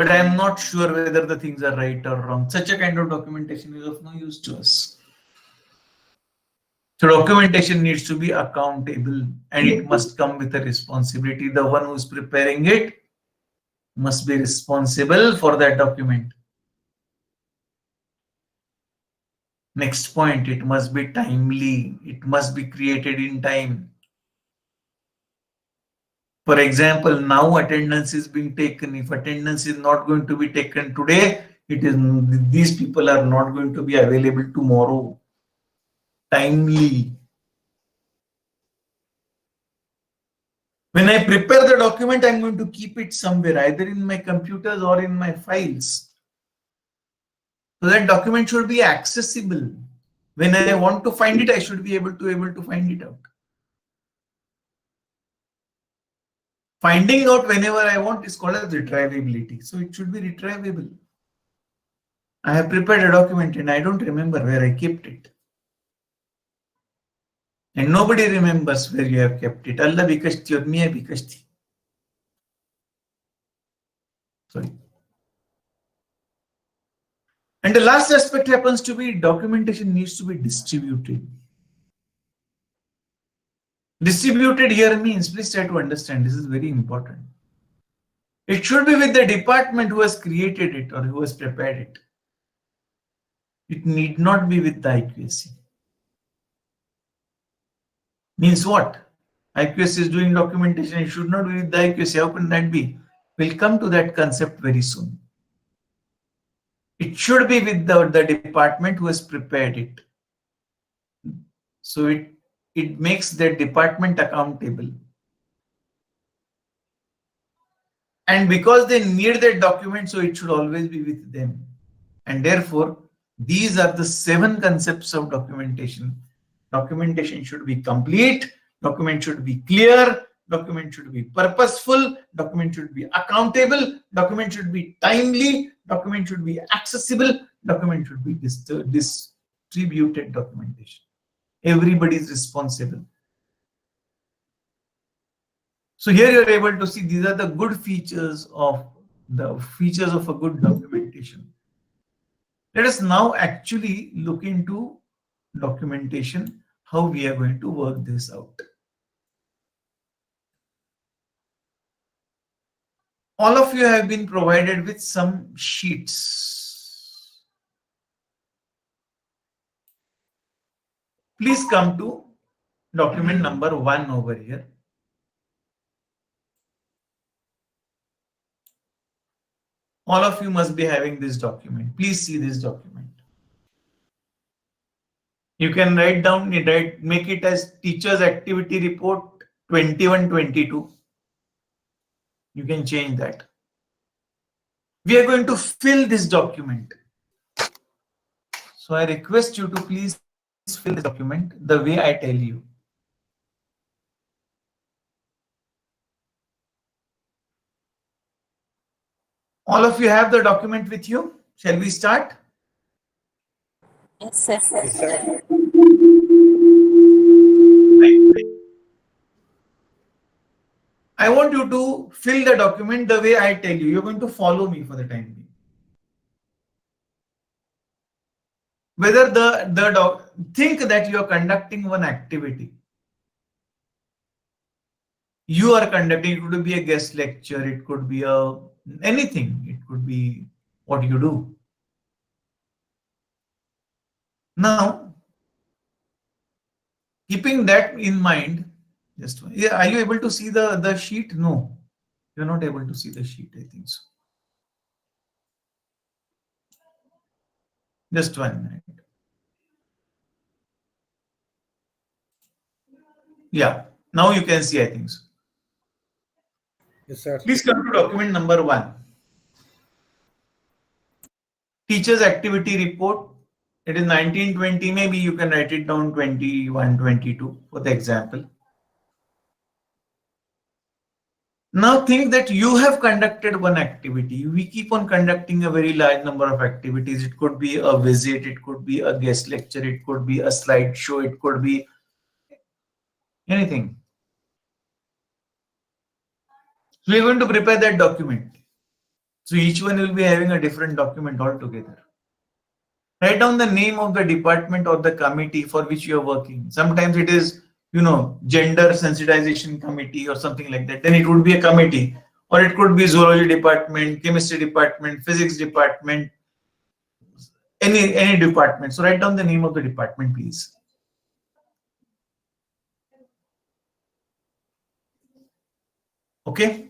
but I am not sure whether the things are right or wrong. Such a kind of documentation is of no use to us. So documentation needs to be accountable and it must come with a responsibility. The one who is preparing it must be responsible for that document. Next point, it must be timely. It must be created in time. For example, now attendance is being taken. If attendance is not going to be taken today, these people are not going to be available tomorrow. Timely. When I prepare the document, I'm going to keep it somewhere, either in my computers or in my files. So that document should be accessible. When I want to find it, I should be able to find it out. Finding out whenever I want is called as retrievability. So it should be retrievable. I have prepared a document and I don't remember where I kept it. And nobody remembers where you have kept it. Allah bikashti or miya bikashti. Sorry. And the last aspect happens to be documentation needs to be distributed. Distributed here means, please try to understand, this is very important. It should be with the department who has created it or who has prepared it. It need not be with the IQAC. Means what? IQAC is doing documentation, it should not be with the IQAC. How can that be? We'll come to that concept very soon. It should be with the department who has prepared it. So it makes the department accountable. And because they need that document, so it should always be with them. And therefore, these are the 7 concepts of documentation. Documentation should be complete, document should be clear, document should be purposeful, document should be accountable, document should be timely, document should be accessible, document should be distributed documentation. Everybody is responsible. So here you are able to see these are the good features of a good documentation. Let us now actually look into documentation, how we are going to work this out. All of you have been provided with some sheets. Please come to document number 1 over here. All of you must be having this document. Please see this document. You can write down, make it as teacher's activity report 21-22. You can change that. We are going to fill this document. So I request you to please fill this document the way I tell you. All of you have the document with you. Shall we start? Yes, sir. Yes, sir. I want you to fill the document the way I tell you. You're going to follow me for the time being. Whether think that you are conducting one activity. You are conducting, it could be a guest lecture, it could be anything, it could be what you do. Now, keeping that in mind, are you able to see the sheet? No, you're not able to see the sheet, I think so. Just 1 minute. Yeah, now you can see, I think so. Yes, sir. Please come to document number 1. Teacher's activity report. It is 1920. Maybe you can write it down 21-22 for the example. Now think that you have conducted one activity. We keep on conducting a very large number of activities. It could be a visit, it could be a guest lecture, it could be a slideshow, it could be anything. So we're going to prepare that document. So each one will be having a different document altogether. Write down the name of the department or the committee for which you are working. Sometimes it is, gender sensitization committee or something like that. Then it would be a committee, or it could be zoology department, chemistry department, physics department, any department. So write down the name of the department, please. Okay,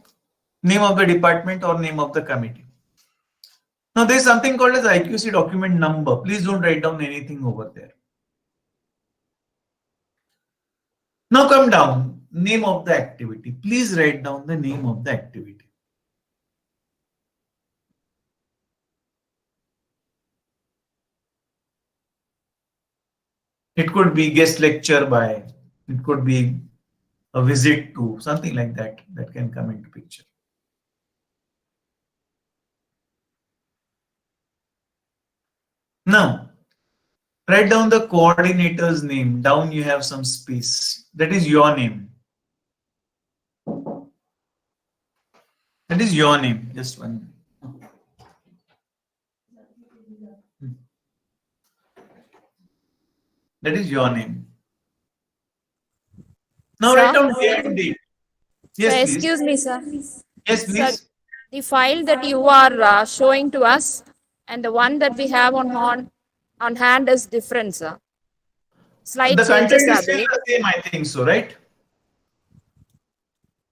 name of the department or name of the committee. Now there is something called as IQC document number. Please don't write down anything over there. Now come down, name of the activity. Please write down the name of the activity. It could be guest lecture by, it could be a visit to, something like that, that can come into picture. Now, write down the coordinator's name. Down you have some space. That is your name. That is your name. Just one. That is your name. Now Sir? write down day and date. Yes, Sir, please. excuse me, sir. Yes, Sir, please. the file that you are showing to us and the one that we have on hand is different, sir. Slight The content changes is are still there. the same, I think so, right?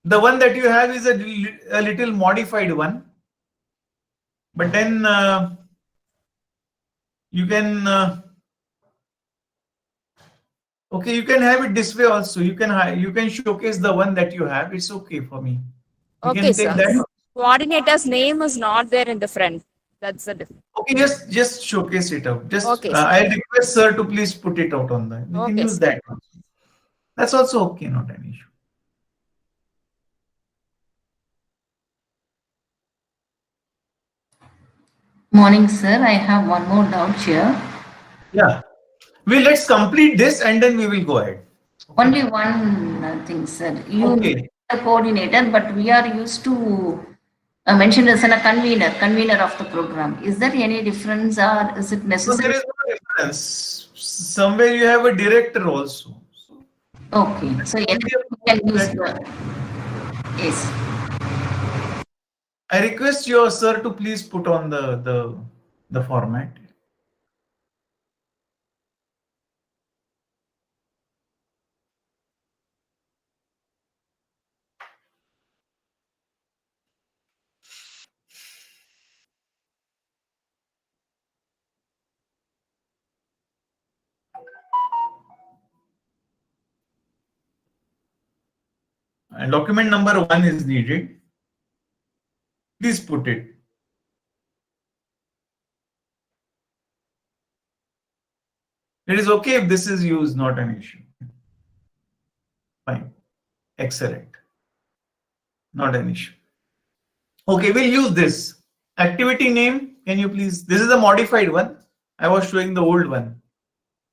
The one that you have is a little modified one. But then you can okay, you can have it this way also. You can showcase the one that you have. It's okay for me. You Okay, can take sir. that. Coordinator's name is not there in the front. That's the difference. Okay, just showcase it out. Just Okay, sir. I request sir to please put it out on the. You can Okay, use sir. that. That's also okay, not an issue. Morning, sir. I have one more doubt here. Yeah. Let's complete this and then we will go ahead. Only one thing, sir. You Okay. are a coordinator, but we are used to mention as a convener of the program. Is there any difference or is it So there necessary? is no difference. Somewhere you have a director also. Okay. So yes, we can use the yes. I request your sir to please put on the format. And document number 1 is needed. Please put it. It is okay if this is used, not an issue. Fine. Excellent. Not an issue. Okay, we'll use this. Activity name, can you please? This is the modified one. I was showing the old one.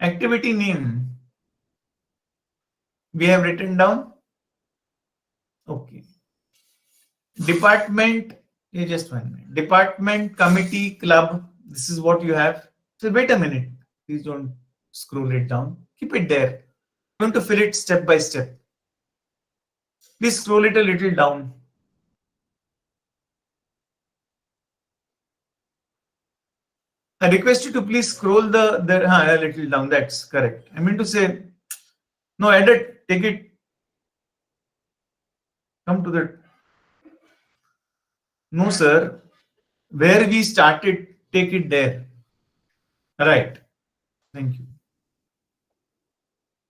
Activity name. We have written down. Okay. Department, just 1 minute. Department, committee, club. This is what you have. So wait a minute. Please don't scroll it down. Keep it there. I'm going to fill it step by step. Please scroll it a little down. I request you to please scroll a little down. That's correct. I mean to say, no, edit, take it. Come to the. No, sir. Where we started, take it there. Right. Thank you.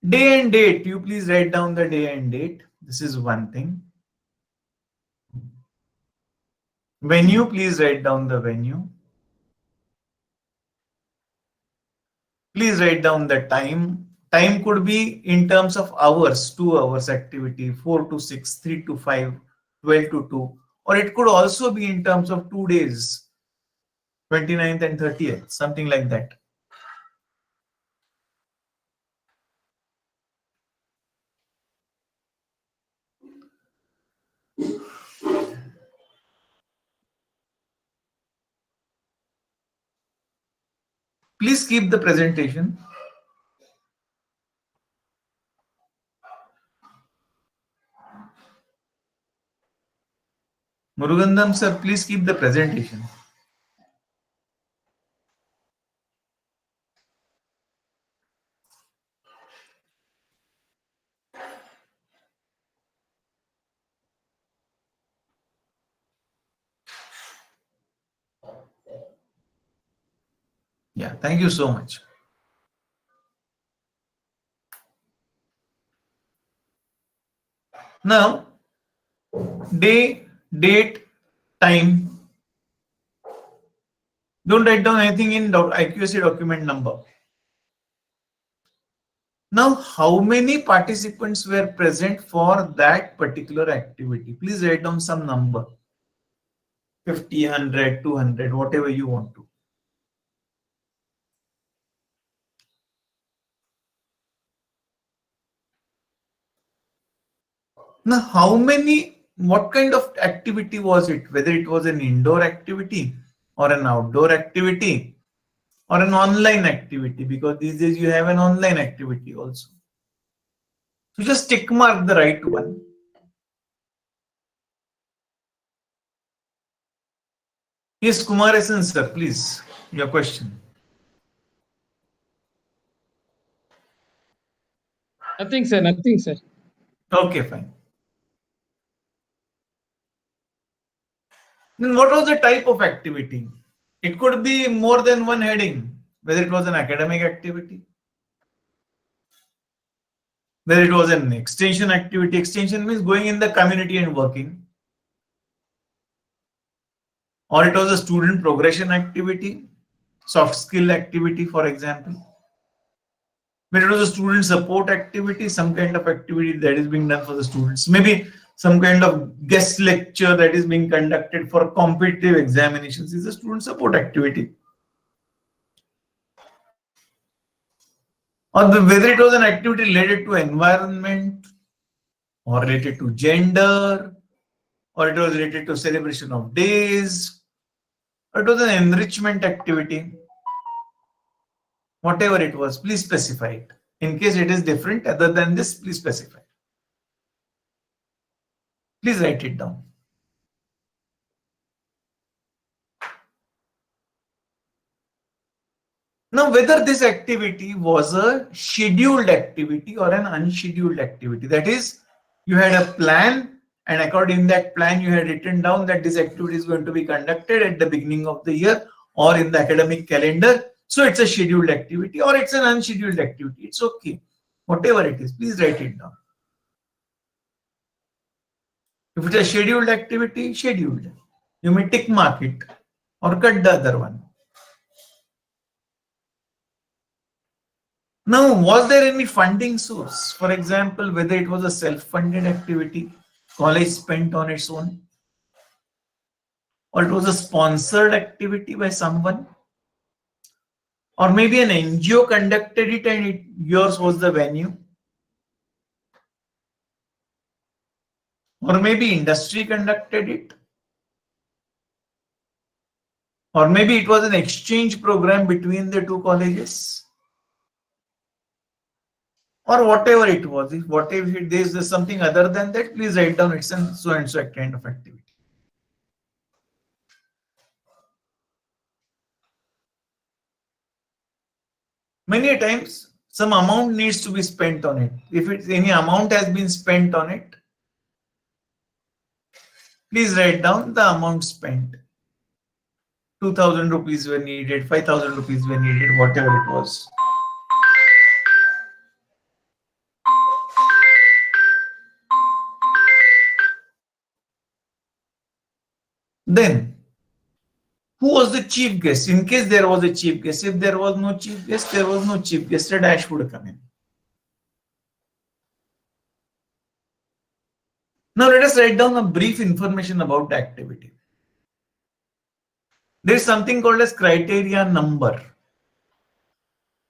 Day and date. You please write down the day and date. This is one thing. Venue. Please write down the venue. Please write down the time. Time could be in terms of hours, 2 hours activity, 4 to 6, 3 to 5, 12 to 2. Or it could also be in terms of 2 days, 29th and 30th, something like that. Please keep the presentation. Murugandam sir, please keep the presentation. Yeah, thank you so much. Now, day, date, time. Don't write down anything in IQAC document number. Now, how many participants were present for that particular activity? Please write down some number. 50, 100, 200, whatever you want to. Now, what kind of activity was it? Whether it was an indoor activity or an outdoor activity or an online activity, because these days you have an online activity also. So just tick mark the right one. Yes, Kumarasan sir, please, your question. Nothing, sir. Nothing, sir. Okay, fine. Then what was the type of activity? It could be more than one heading, whether it was an academic activity, whether it was an extension activity. Extension means going in the community and working. Or it was a student progression activity, soft skill activity, for example. When it was a student support activity, some kind of activity that is being done for the students. Maybe some kind of guest lecture that is being conducted for competitive examinations is a student support activity. Or whether it was an activity related to environment or related to gender, or it was related to celebration of days, or it was an enrichment activity. Whatever it was, please specify it. In case it is different other than this, please specify. Please write it down. Now, whether this activity was a scheduled activity or an unscheduled activity, that is, you had a plan, and according to that plan, you had written down that this activity is going to be conducted at the beginning of the year or in the academic calendar. So it's a scheduled activity or it's an unscheduled activity. It's okay. Whatever it is, please write it down. If it's a scheduled activity, scheduled. You may tick mark it or cut the other one. Now, was there any funding source? For example, whether it was a self-funded activity, college spent on its own, or it was a sponsored activity by someone, or maybe an NGO conducted it and yours was the venue, or maybe industry conducted it, or maybe it was an exchange program between the two colleges, or whatever it was. If there is something other than that, please write down it's an so and so kind of activity. Many times, some amount needs to be spent on it. If any amount has been spent on it, please write down the amount spent. 2,000 rupees were needed, 5,000 rupees were needed, whatever it was. Then, who was the chief guest? In case there was a chief guest, if there was no chief guest, there was no chief guest, a dash would come in. Now let us write down a brief information about the activity. There is something called as criteria number.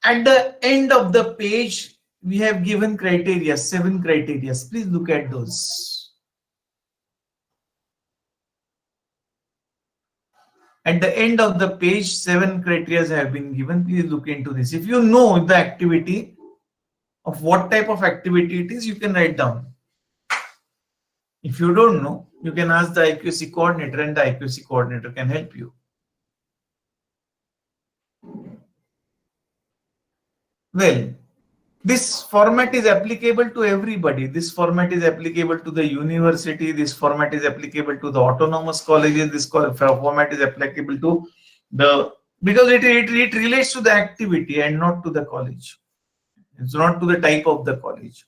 At the end of the page, we have given criteria, 7 criteria. Please look at those. At the end of the page, 7 criteria have been given. Please look into this. If you know the activity of what type of activity it is, you can write down. If you don't know, you can ask the IQC coordinator, and the IQC coordinator can help you. Well, this format is applicable to everybody. This format is applicable to the university. This format is applicable to the autonomous colleges. This format is applicable to the, because it relates to the activity and not to the college. It's not to the type of the college.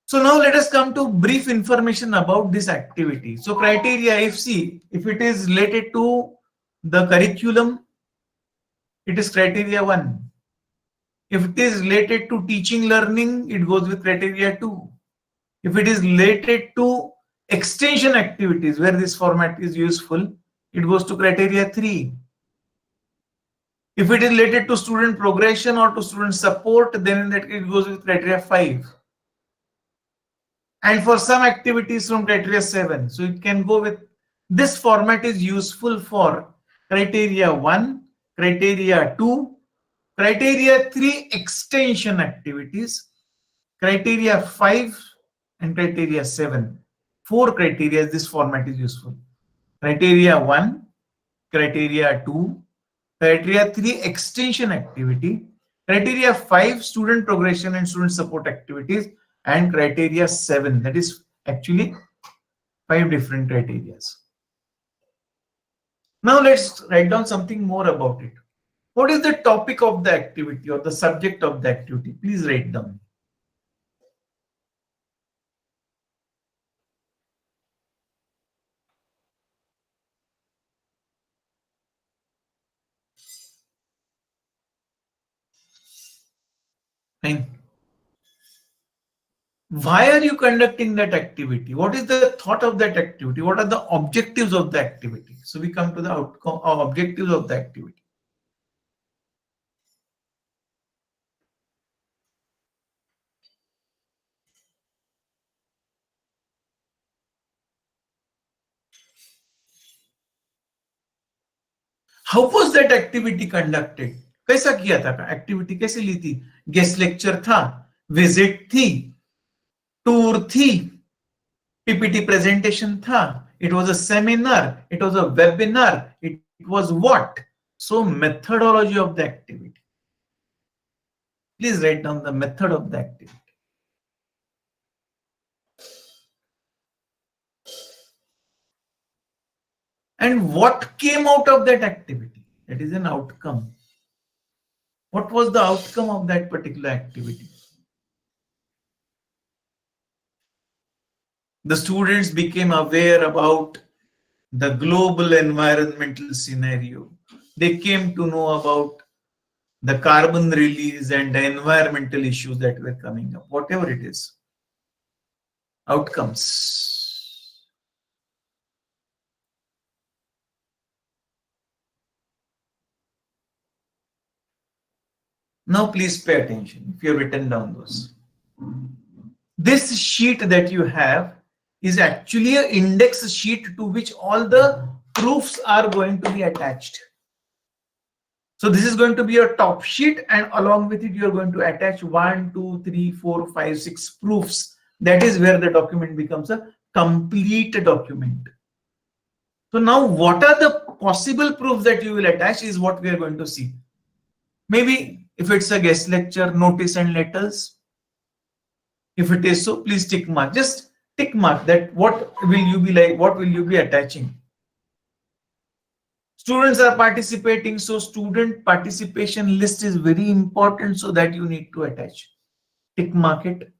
So now let us come to brief information about this activity. So criteria, if it is related to the curriculum, it is criteria 1. If it is related to teaching learning, it goes with criteria 2. If it is related to extension activities where this format is useful, it goes to criteria 3. If it is related to student progression or to student support, then in that case it goes with criteria 5. And for some activities from criteria 7. So it can go with, this format is useful for criteria 1, criteria 2, criteria 3 extension activities, criteria 5 and criteria 7. 4 criteria this format is useful. Criteria 1, criteria 2, criteria 3 extension activity, criteria 5 student progression and student support activities, and criteria 7, that is actually 5 different criteria. Now let's write down something more about it. What is the topic of the activity or the subject of the activity? Please write down. Fine. Why are you conducting that activity? What is the thought of that activity? What are the objectives of the activity? So we come to the outcome or objectives of the activity. How was that activity conducted? कैसा किया था? Activity कैसे ली थी? Guest lecture था, visit थी, tour थी, PPT presentation था, it was a seminar, it was a webinar, it was what? So methodology of the activity. Please write down the method of the activity. And what came out of that activity? That is an outcome. What was the outcome of that particular activity? The students became aware about the global environmental scenario. They came to know about the carbon release and the environmental issues that were coming up, whatever it is. Outcomes. Now please pay attention if you have written down those. This sheet that you have is actually an index sheet to which all the proofs are going to be attached. So this is going to be your top sheet, and along with it you are going to attach 1, 2, 3, 4, 5, 6 proofs. That is where the document becomes a complete document. So now what are the possible proofs that you will attach is what we are going to see. Maybe if it's a guest lecture, notice and letters. If it is so, please tick mark. Just tick mark that what will you be like, what will you be attaching. Students are participating, so student participation list is very important, so that you need to attach. Tick mark it.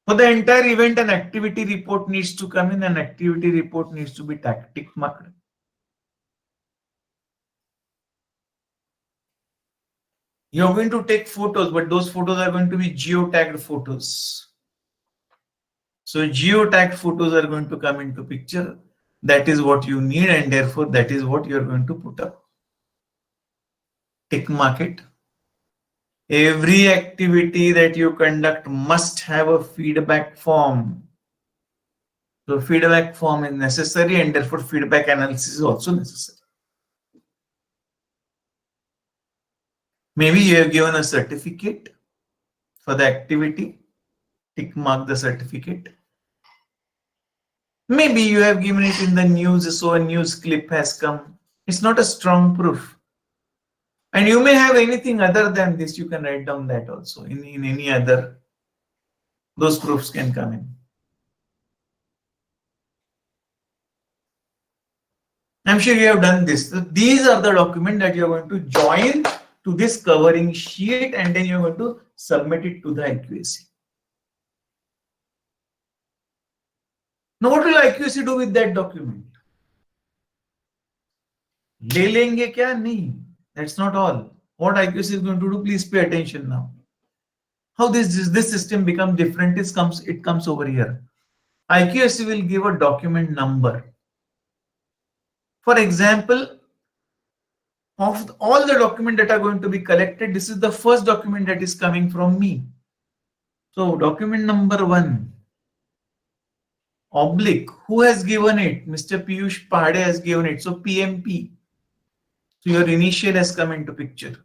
For the entire event, an activity report needs to come in, an activity report needs to be tick marked. You're going to take photos, but those photos are going to be geotagged photos. So geotagged photos are going to come into picture. That is what you need, and therefore that is what you're going to put up. Tick mark it. Every activity that you conduct must have a feedback form. So feedback form is necessary, and therefore feedback analysis is also necessary. Maybe you have given a certificate for the activity, tick mark the certificate. Maybe you have given it in the news, so a news clip has come. It's not a strong proof. And you may have anything other than this, you can write down that also in any other, those proofs can come in. I'm sure you have done this. So these are the documents that you are going to join to this covering sheet, and then you are going to submit it to the IQAC. Now what will IQAC do with that document? ले लेंगे क्या? नहीं. That's not all. What IQAC is going to do, please pay attention now. How this system becomes different it comes over here. IQAC will give a document number. For example, of all the documents that are going to be collected, this is the first document that is coming from me. So document number 1, oblique, who has given it? Mr. Piyush Pahade has given it. So PMP. So your initial has come into picture.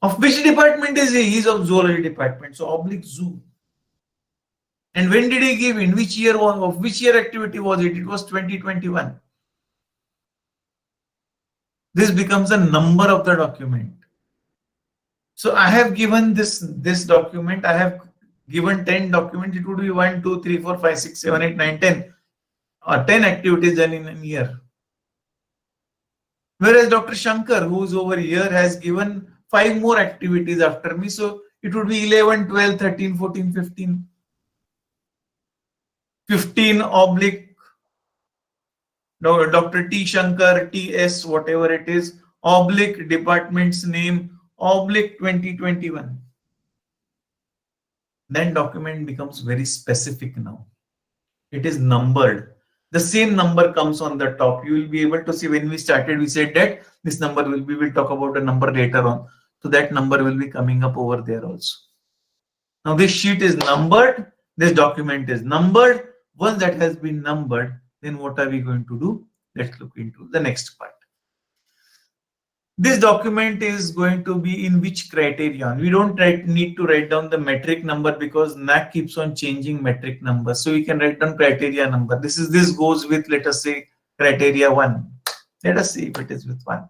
Of which department is he? He is of zoology department. So oblique zoo. And when did he give? In which year? Of which year activity was it? It was 2021. This becomes a number of the document. So I have given this document. I have given 10 documents. It would be 1, 2, 3, 4, 5, 6, 7, 8, 9, 10. Or 10 activities done in a year. Whereas Dr. Shankar, who is over here, has given 5 more activities after me. So it would be 11, 12, 13, 14, 15. 15 oblique Dr. T. Shankar, TS, whatever it is, oblique department's name, oblique 2021. Then document becomes very specific now. It is numbered. The same number comes on the top. You will be able to see when we started, we said that this number we will talk about the number later on. So that number will be coming up over there also. Now this sheet is numbered. This document is numbered. Once that has been numbered, then what are we going to do? Let's look into the next part. This document is going to be in which criterion? We don't need to write down the metric number because NAAC keeps on changing metric number. So we can write down criteria number. This goes with, let us say, criteria 1. Let us see if it is with 1.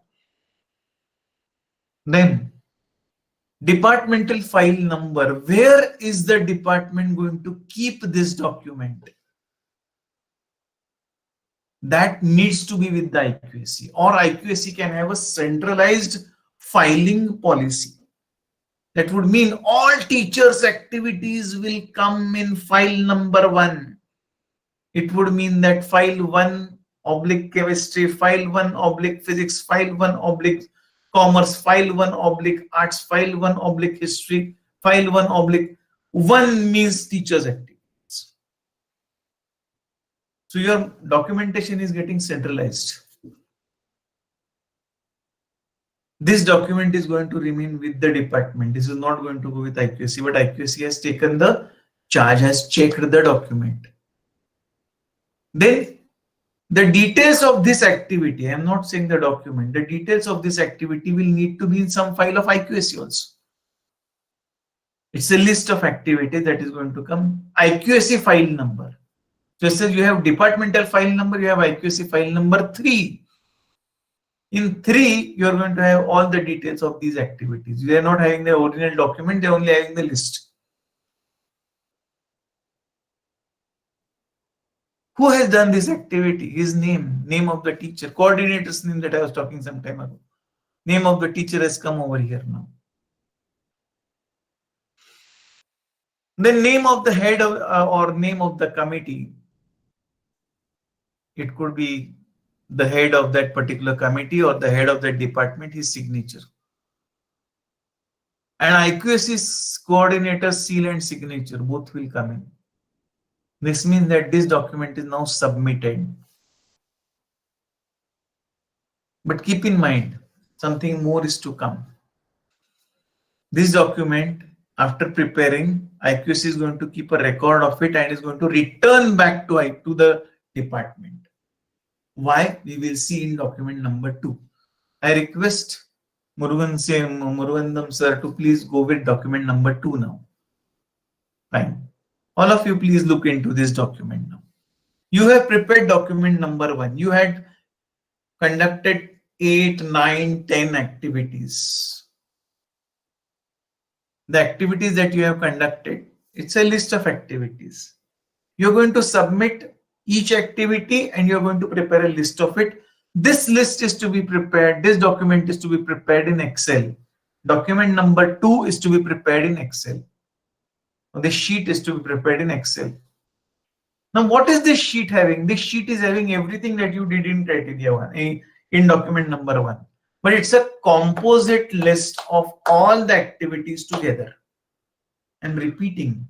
Then departmental file number. Where is the department going to keep this document? That needs to be with the IQAC, or IQAC can have a centralized filing policy. That would mean all teachers' activities will come in file number 1. It would mean that file 1 oblique chemistry, file 1 oblique physics, file 1 oblique commerce, file 1 oblique arts, file 1 oblique history, file 1 oblique 1 means teachers' activities. So your documentation is getting centralized. This document is going to remain with the department. This is not going to go with IQAC, but IQAC has taken the charge, has checked the document. Then the details of this activity, I am not saying the document, the details of this activity will need to be in some file of IQAC also. It's a list of activities that is going to come, IQAC file number. Just as you have departmental file number, you have IQAC file number 3. In 3, you are going to have all the details of these activities. You are not having the original document, they are only having the list. Who has done this activity? His name, name of the teacher, coordinator's name that I was talking some time ago. Name of the teacher has come over here now. The name of the head of, or name of the committee. It could be the head of that particular committee or the head of that department, his signature. And IQAC's coordinator seal and signature, both will come in. This means that this document is now submitted. But keep in mind, something more is to come. This document After preparing, IQC is going to keep a record of it and is going to return back to the department. Why? We will see in document number 2. I request Murugandam sir to please go with document number 2 now. Fine. All of you please look into this document now. You have prepared document number 1. You had conducted 8, 9, 10 activities. The activities that you have conducted, it's a list of activities. You're going to submit each activity and you're going to prepare a list of it. This list is to be prepared. This document is to be prepared in Excel. Document number 2 is to be prepared in Excel. This sheet is to be prepared in Excel. Now, what is this sheet having? This sheet is having everything that you did in criteria 1, in document number 1. But it's a composite list of all the activities together. I'm repeating.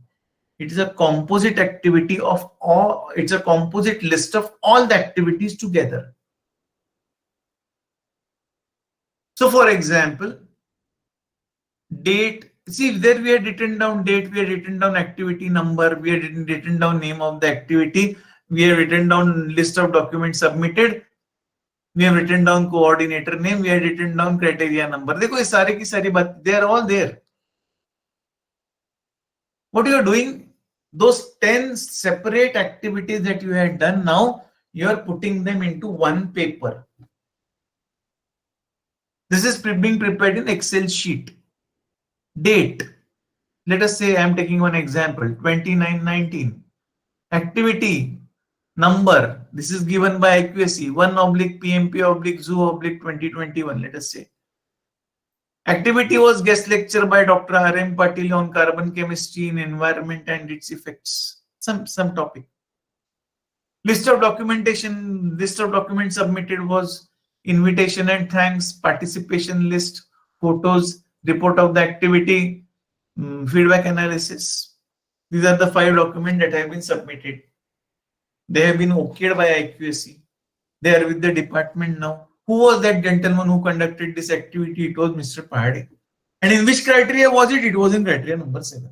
It is a composite activity of all, it's a composite list of all the activities together. So for example, date, see there we had written down date, we had written down activity number, we had written down name of the activity, we have written down list of documents submitted, we have written down coordinator name, we have written down criteria number. देखो ये सारे की सारी बात, they are all there. What you are doing, those 10 separate activities that you had done, now you are putting them into one paper. This is being prepared in Excel sheet. Date. Let us say I am taking one example, 29/19. Activity number. This is given by IQAC 1/PMP/Zoo/2021. Let us say. Activity was guest lecture by Dr. R.M. Patil on carbon chemistry in environment and its effects. Some topic. List of documentation. List of documents submitted was invitation and thanks, participation list, photos, report of the activity, feedback analysis. These are the 5 documents that have been submitted. They have been okayed by IQAC. They are with the department now. Who was that gentleman who conducted this activity? It was Mr. Pahade. And in which criteria was it? It was in criteria number 7.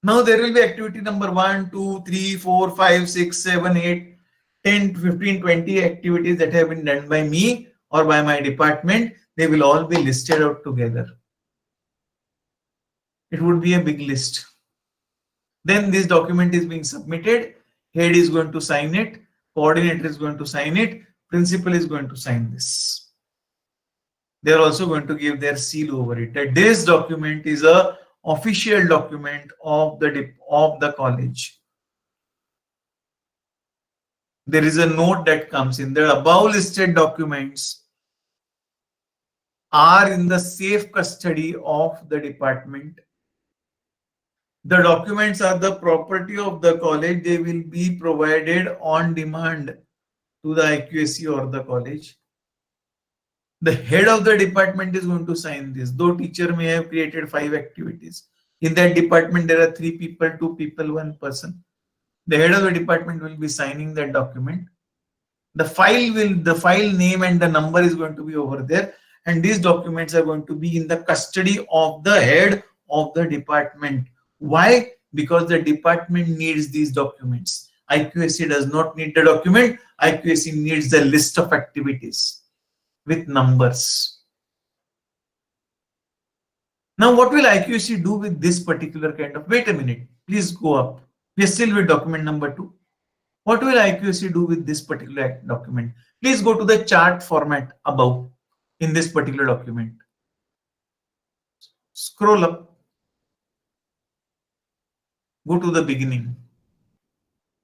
Now there will be activity number 1, 2, 3, 4, 5, 6, 7, 8, 10, 15, 20 activities that have been done by me or by my department. They will all be listed out together. It would be a big list. Then this document is being submitted. Head is going to sign it. Coordinator is going to sign it. Principal is going to sign this. They are also going to give their seal over it. That this document is a official document of the college. There is a note that comes in. The above listed documents are in the safe custody of the department. The documents are the property of the college. They will be provided on demand to the IQAC or the college. The head of the department is going to sign this. Though teacher may have created 5 activities. In that department, there are 3 people, 2 people, 1 person. The head of the department will be signing that document. The file name and the number is going to be over there. And these documents are going to be in the custody of the head of the department. Why? Because the department needs these documents. IQAC does not need the document. IQAC needs the list of activities with numbers. Now, what will IQAC do with this particular kind of? Wait a minute. Please go up. We are still with document number 2. What will IQAC do with this particular document? Please go to the chart format above in this particular document. Scroll up. Go to the beginning.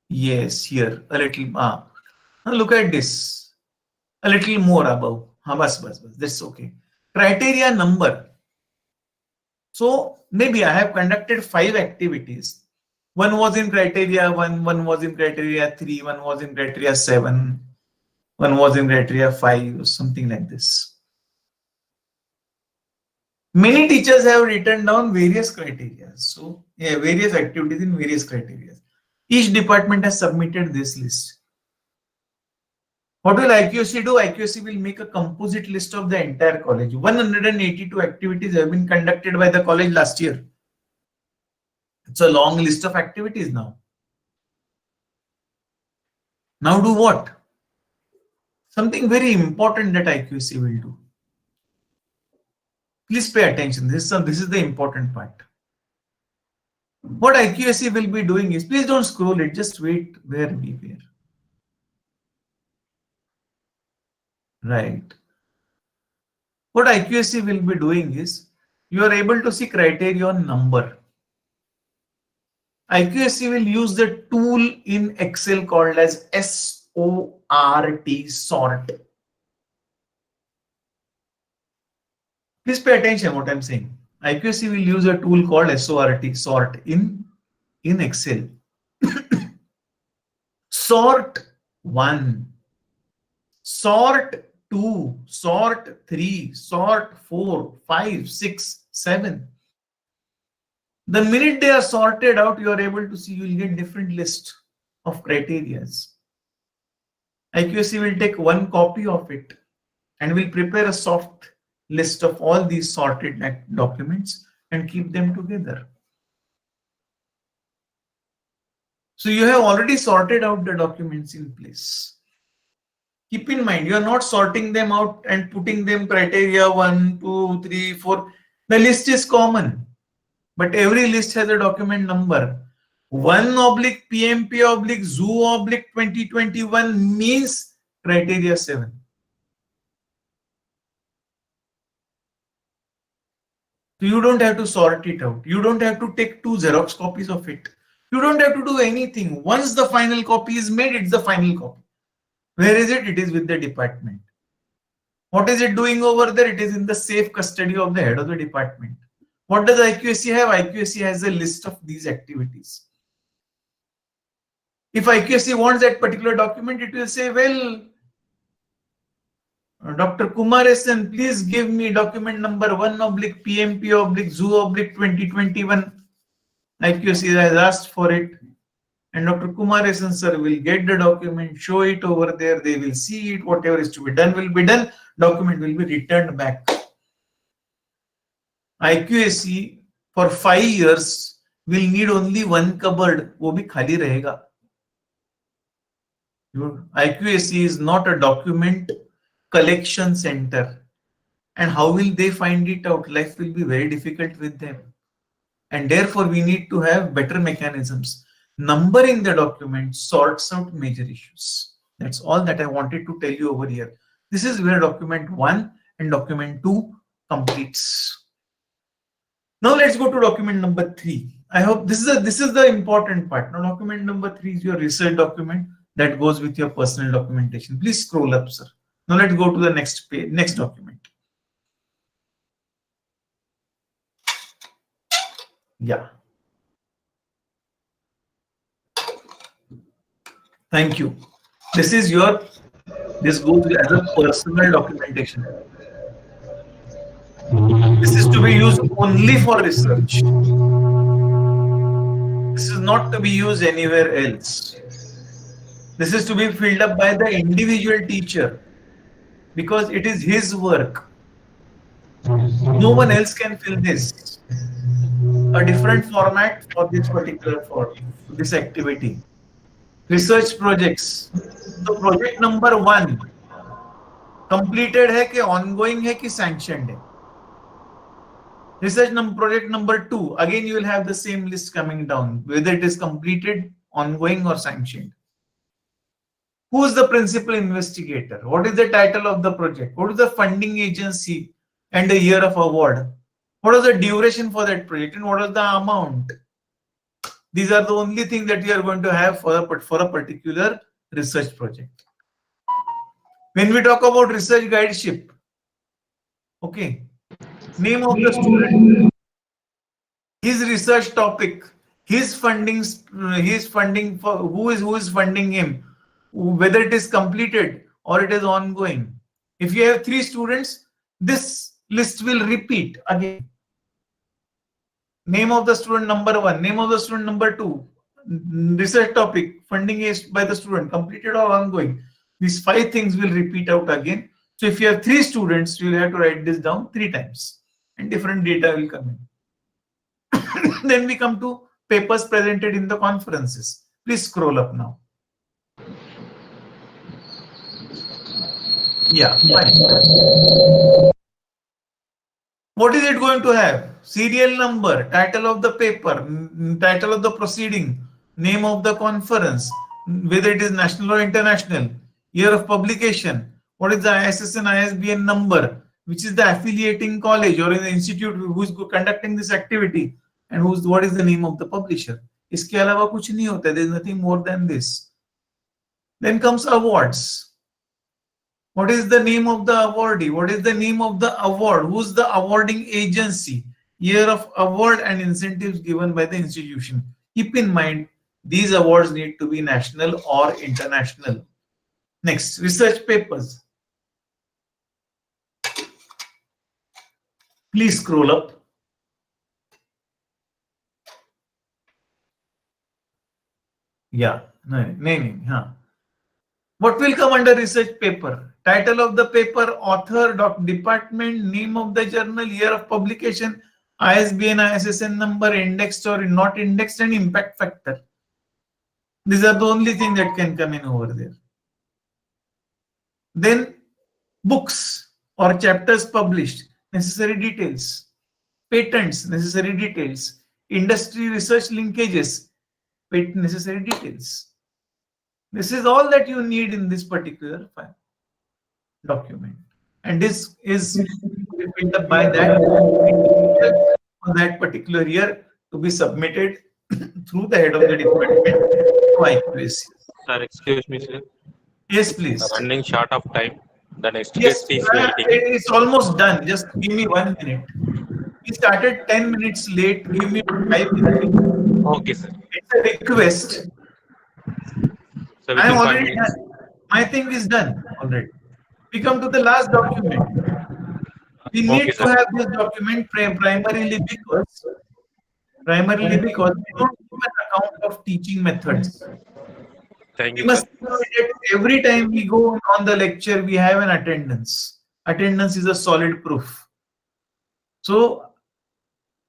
Yes, here a little. Now look at this. A little more above. Bas. That's okay. Criteria number. So maybe I have conducted 5 activities. One was in criteria 1, one was in criteria 3, one was in criteria 7, one was in criteria 5, or something like this. Many teachers have written down various criteria. So, various activities in various criteria. Each department has submitted this list. What will IQAC do? IQAC will make a composite list of the entire college. 182 activities have been conducted by the college last year. It's a long list of activities now. Now do what? Something very important that IQAC will do. Please pay attention. This is the important part. What IQAC will be doing is, please don't scroll it, just wait where we were. Right. What IQAC will be doing is, you are able to see criteria on number. IQAC will use the tool in Excel called as SORT, sort. Please pay attention what I'm saying. IQAC will use a tool called SORT, sort in Excel. Sort 1, sort 2, sort 3, sort 4, 5, 6, 7. The minute they are sorted out, you are able to see, you will get different list of criterias. IQAC will take one copy of it and will prepare a soft list of all these sorted documents and keep them together. So you have already sorted out the documents in place. Keep in mind, you are not sorting them out and putting them criteria 1, 2, 3, 4. The list is common, but every list has a document number. 1/PMP/ZOO/2021 means criteria 7. So you don't have to sort it out. You don't have to take 2 Xerox copies of it. You don't have to do anything. Once the final copy is made, it's the final copy. Where is it? It is with the department. What is it doing over there? It is in the safe custody of the head of the department. What does IQAC have? IQAC has a list of these activities. If IQAC wants that particular document, it will say, well, Dr. Kumaresan, please give me document number 1/PMP/ZOO/2021. IQAC has asked for it. And Dr. Kumaresan sir will get the document, show it over there. They will see it. Whatever is to be done will be done. Document will be returned back. IQAC for 5 years will need only one cupboard. वो भी खाली रहेगा. IQAC is not a document collection center. And how will they find it out? Life will be very difficult with them. And therefore, we need to have better mechanisms. Numbering the document sorts out major issues. That's all that I wanted to tell you over here. This is where document 1 and document 2 completes. Now let's go to document number 3. I hope this is the important part. Now document number 3 is your research document that goes with your personal documentation. Please scroll up, sir. Now let's go to the next page, next document. Yeah. Thank you. This goes as a personal documentation. This is to be used only for research. This is not to be used anywhere else. This is to be filled up by the individual teacher because it is his work. No one else can fill this. A different format for this particular this activity. Research projects. So project number 1 completed है कि ongoing है कि sanctioned है. Project number 2, again you will have the same list coming down, whether it is completed, ongoing or sanctioned. Who is the principal investigator? What is the title of the project? What is the funding agency and the year of award? What is the duration for that project and what is the amount? These are the only things that you are going to have for a particular research project. When we talk about research guideship, okay, name of the student, his research topic, his funding for who is funding him, whether it is completed or it is ongoing. If you have 3 students, this list will repeat again. Name of the student number 1, name of the student number 2, research topic, funding is by the student, completed or ongoing. These 5 things will repeat out again. So if you have 3 students, you will have to write this down 3 times and different data will come in. Then we come to papers presented in the conferences. Please scroll up now. Yeah, fine. What is it going to have? Serial number, title of the paper, title of the proceeding, name of the conference, whether it is national or international, year of publication, what is the ISSN ISBN number, which is the affiliating college or the institute who is conducting this activity, and what is the name of the publisher. इसके अलावा कुछ नहीं होता. There is nothing more than this. Then comes awards. What is the name of the awardee? What is the name of the award? Who's the awarding agency? Year of award and incentives given by the institution. Keep in mind, these awards need to be national or international. Next, research papers. Please scroll up. Yeah, no. What will come under research paper? Title of the paper, author, department, name of the journal, year of publication, ISBN, ISSN number, indexed or not indexed, and impact factor. These are the only things that can come in over there. Then books or chapters published, necessary details. Patents, necessary details. Industry research linkages, necessary details. This is all that you need in this particular file document, and this is built up by that particular year to be submitted through the head of the department to IQAC. Sir, excuse me, sir. Yes, please. Running short of time. The next Yes, guest is waiting. it's almost done. Just give me 1 minute. We started 10 minutes late. Give me 5 minutes. Okay, sir. It's a request. So I am within 5 already minutes. done. My thing is done already. We come to the last document. We need Okay, to sir. have this document primarily because we don't give an account of teaching methods. Thank We you, must sir. know that every time we go on the lecture, we have an attendance. Attendance is a solid proof. So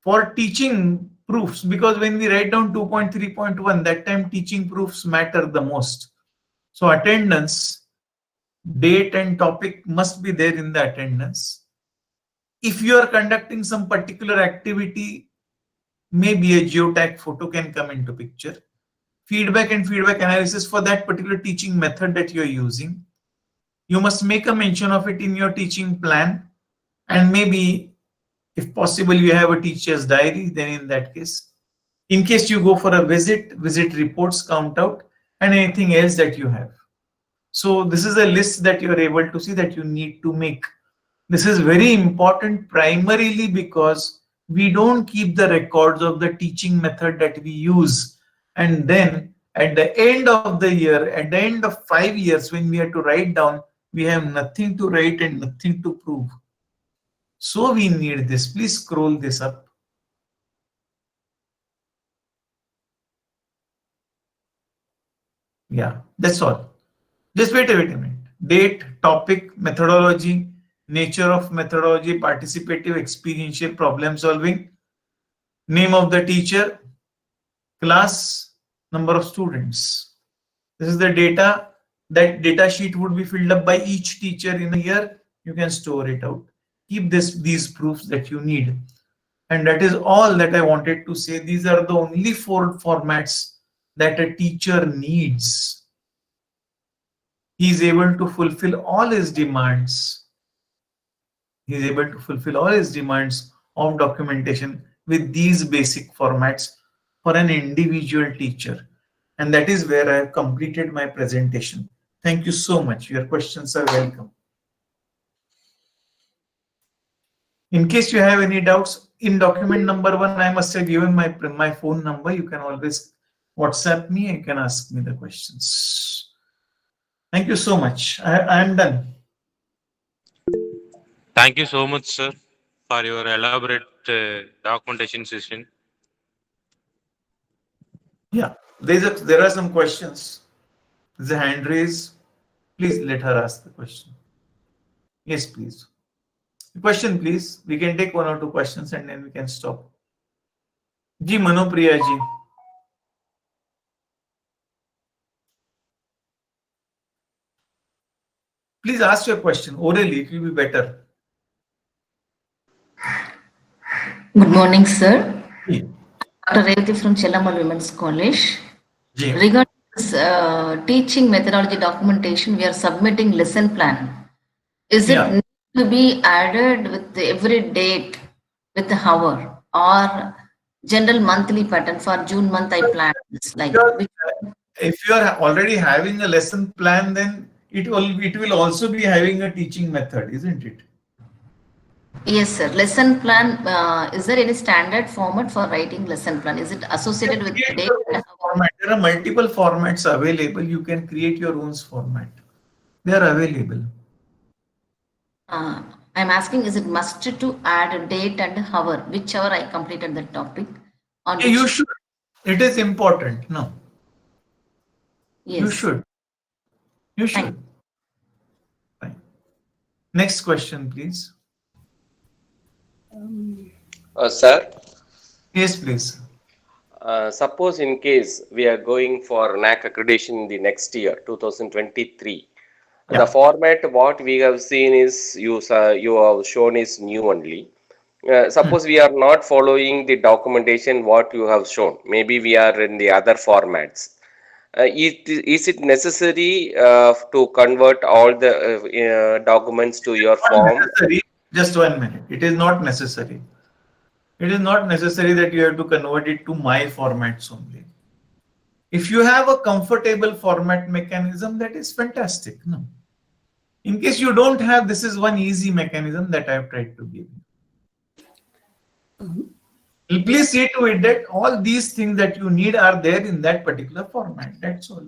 for teaching proofs, because when we write down 2.3.1, that time teaching proofs matter the most. So attendance, date and topic must be there in the attendance. If you are conducting some particular activity, maybe a geotag photo can come into picture. Feedback and feedback analysis for that particular teaching method that you are using. You must make a mention of it in your teaching plan, and maybe if possible you have a teacher's diary, then in that case. In case you go for a visit reports count out, and anything else that you have. So this is a list that you are able to see that you need to make. This is very important primarily because we don't keep the records of the teaching method that we use. And then at the end of the year, at the end of 5 years, when we have to write down, we have nothing to write and nothing to prove. So we need this. Please scroll this up. Yeah, that's all. Just wait a minute. Date, topic, methodology, nature of methodology, participative, experiential, problem solving, name of the teacher, class, number of students. This is the data. That data sheet would be filled up by each teacher in a year. You can store it out. Keep these proofs that you need. And that is all that I wanted to say. These are the only 4 formats that a teacher needs. He is able to fulfill all his demands. He is able to fulfill all his demands of documentation with these basic formats for an individual teacher. And that is where I have completed my presentation. Thank you so much. Your questions are welcome. In case you have any doubts, in document number 1, I must have given my phone number. You can always WhatsApp me and you can ask me the questions. Thank you so much. I am done. Thank you so much, sir, for your elaborate documentation session. Yeah, there are some questions. There's a hand raise. Please let her ask the question. Yes, please. Question, please. We can take 1 or 2 questions and then we can stop. Ji, Manopriya ji. Please ask your question orally, it will be better. Good morning, sir. Ji. Dr. Revati from Chellamal Women's College. Ji. Regarding this teaching methodology documentation, we are submitting lesson plan. Is it Yeah. need to be added with every date with the hour or general monthly pattern for June month I plan this like If you are already having a lesson plan, then it will also be having a teaching method, isn't it? yes, sir. Lesson plan, is there any standard format for writing lesson plan? Is it associated with the Create date? your own format. There are multiple formats available. You can create your own format. They are available. I'm asking, is it must to add a date and hour, whichever I completed the topic? On Yeah, you which, should. It is important. No, yes. you should. You Thank should. Fine. Next question, please. Sir, Yes, please. suppose in case we are going for NAAC accreditation in the next year, 2023, Yeah. the format what we have seen is you have shown is new only. Suppose we are not following the documentation what you have shown, maybe we are in the other formats. Is it necessary to convert all the documents to your form? Necessary. Just 1 minute. It is not necessary. It is not necessary that you have to convert it to my formats only. If you have a comfortable format mechanism, that is fantastic. No. In case you don't have, this is one easy mechanism that I have tried to give you. Please see to it that all these things that you need are there in that particular format. That's all.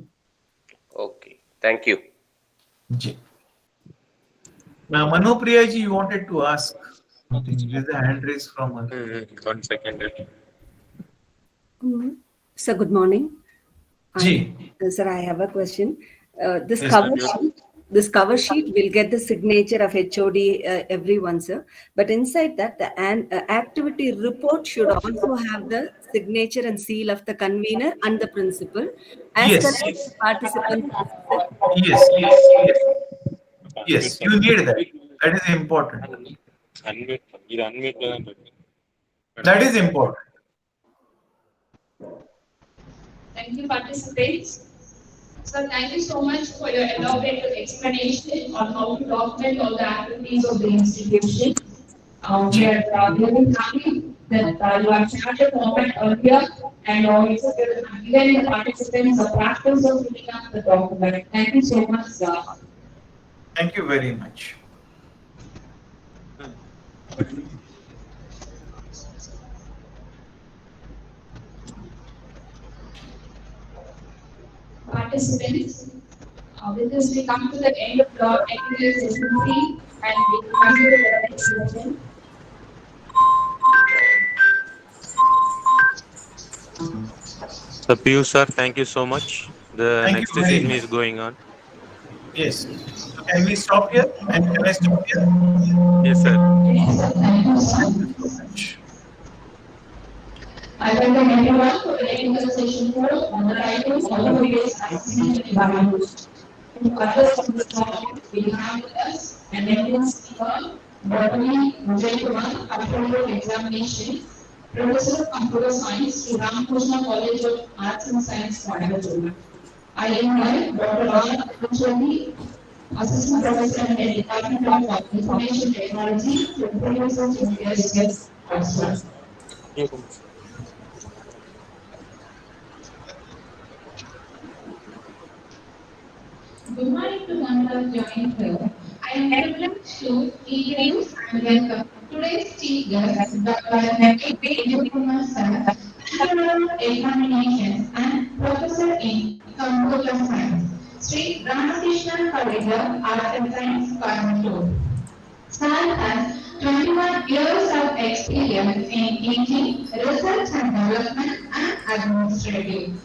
Okay, thank you. Ji. Now, Manopriya ji, you wanted to ask something. There's a hand raised from her. 1 second. Sir, good morning. Ji. Sir, I have a question. This Yes, cover sheet will get the signature of HOD everyone, sir. But inside that, the activity report should also have the signature and seal of the convener and the principal, as Yes. well as the participants. Yes, yes, you need that. That is important. That is important. Thank you, participants. So thank you so much for your elaborate explanation on how to document all the activities of the institution. We are very happy that you have started format earlier and also given the participants the practice of filling up the document. Thank you so much, sir. Thank you very much. Participants, with this we come to the end of the technical session C and we consider the next session. So, Piyush sir, thank you so much. The Thank next you very session much. is going on. Yes. So can we stop here? And can I stop here? Yes, sir. Thank you so Much. I welcome everyone to the technical session 4 on the title Holidays Assessment Environment. To address this topic, we have with us an eminent speaker, Botany Vijay Controller Examination, Professor of Computer Science to Ramakrishna College of Arts and Science, Coimbatore. I invite Dr. Rana Kuchali, Assistant Professor in the Department of Information Technology, to introduce us to his guest lecturer. Good morning to one who has joined here. I am privileged to introduce and welcome today's chief guest, Dr. Kumar Sir, Controller of Examinations and Professor in Computer Science, Sri Ramakrishna College of Arts and Science, Coimbatore. Sir has 21 years of experience in teaching, research and development, and administrative.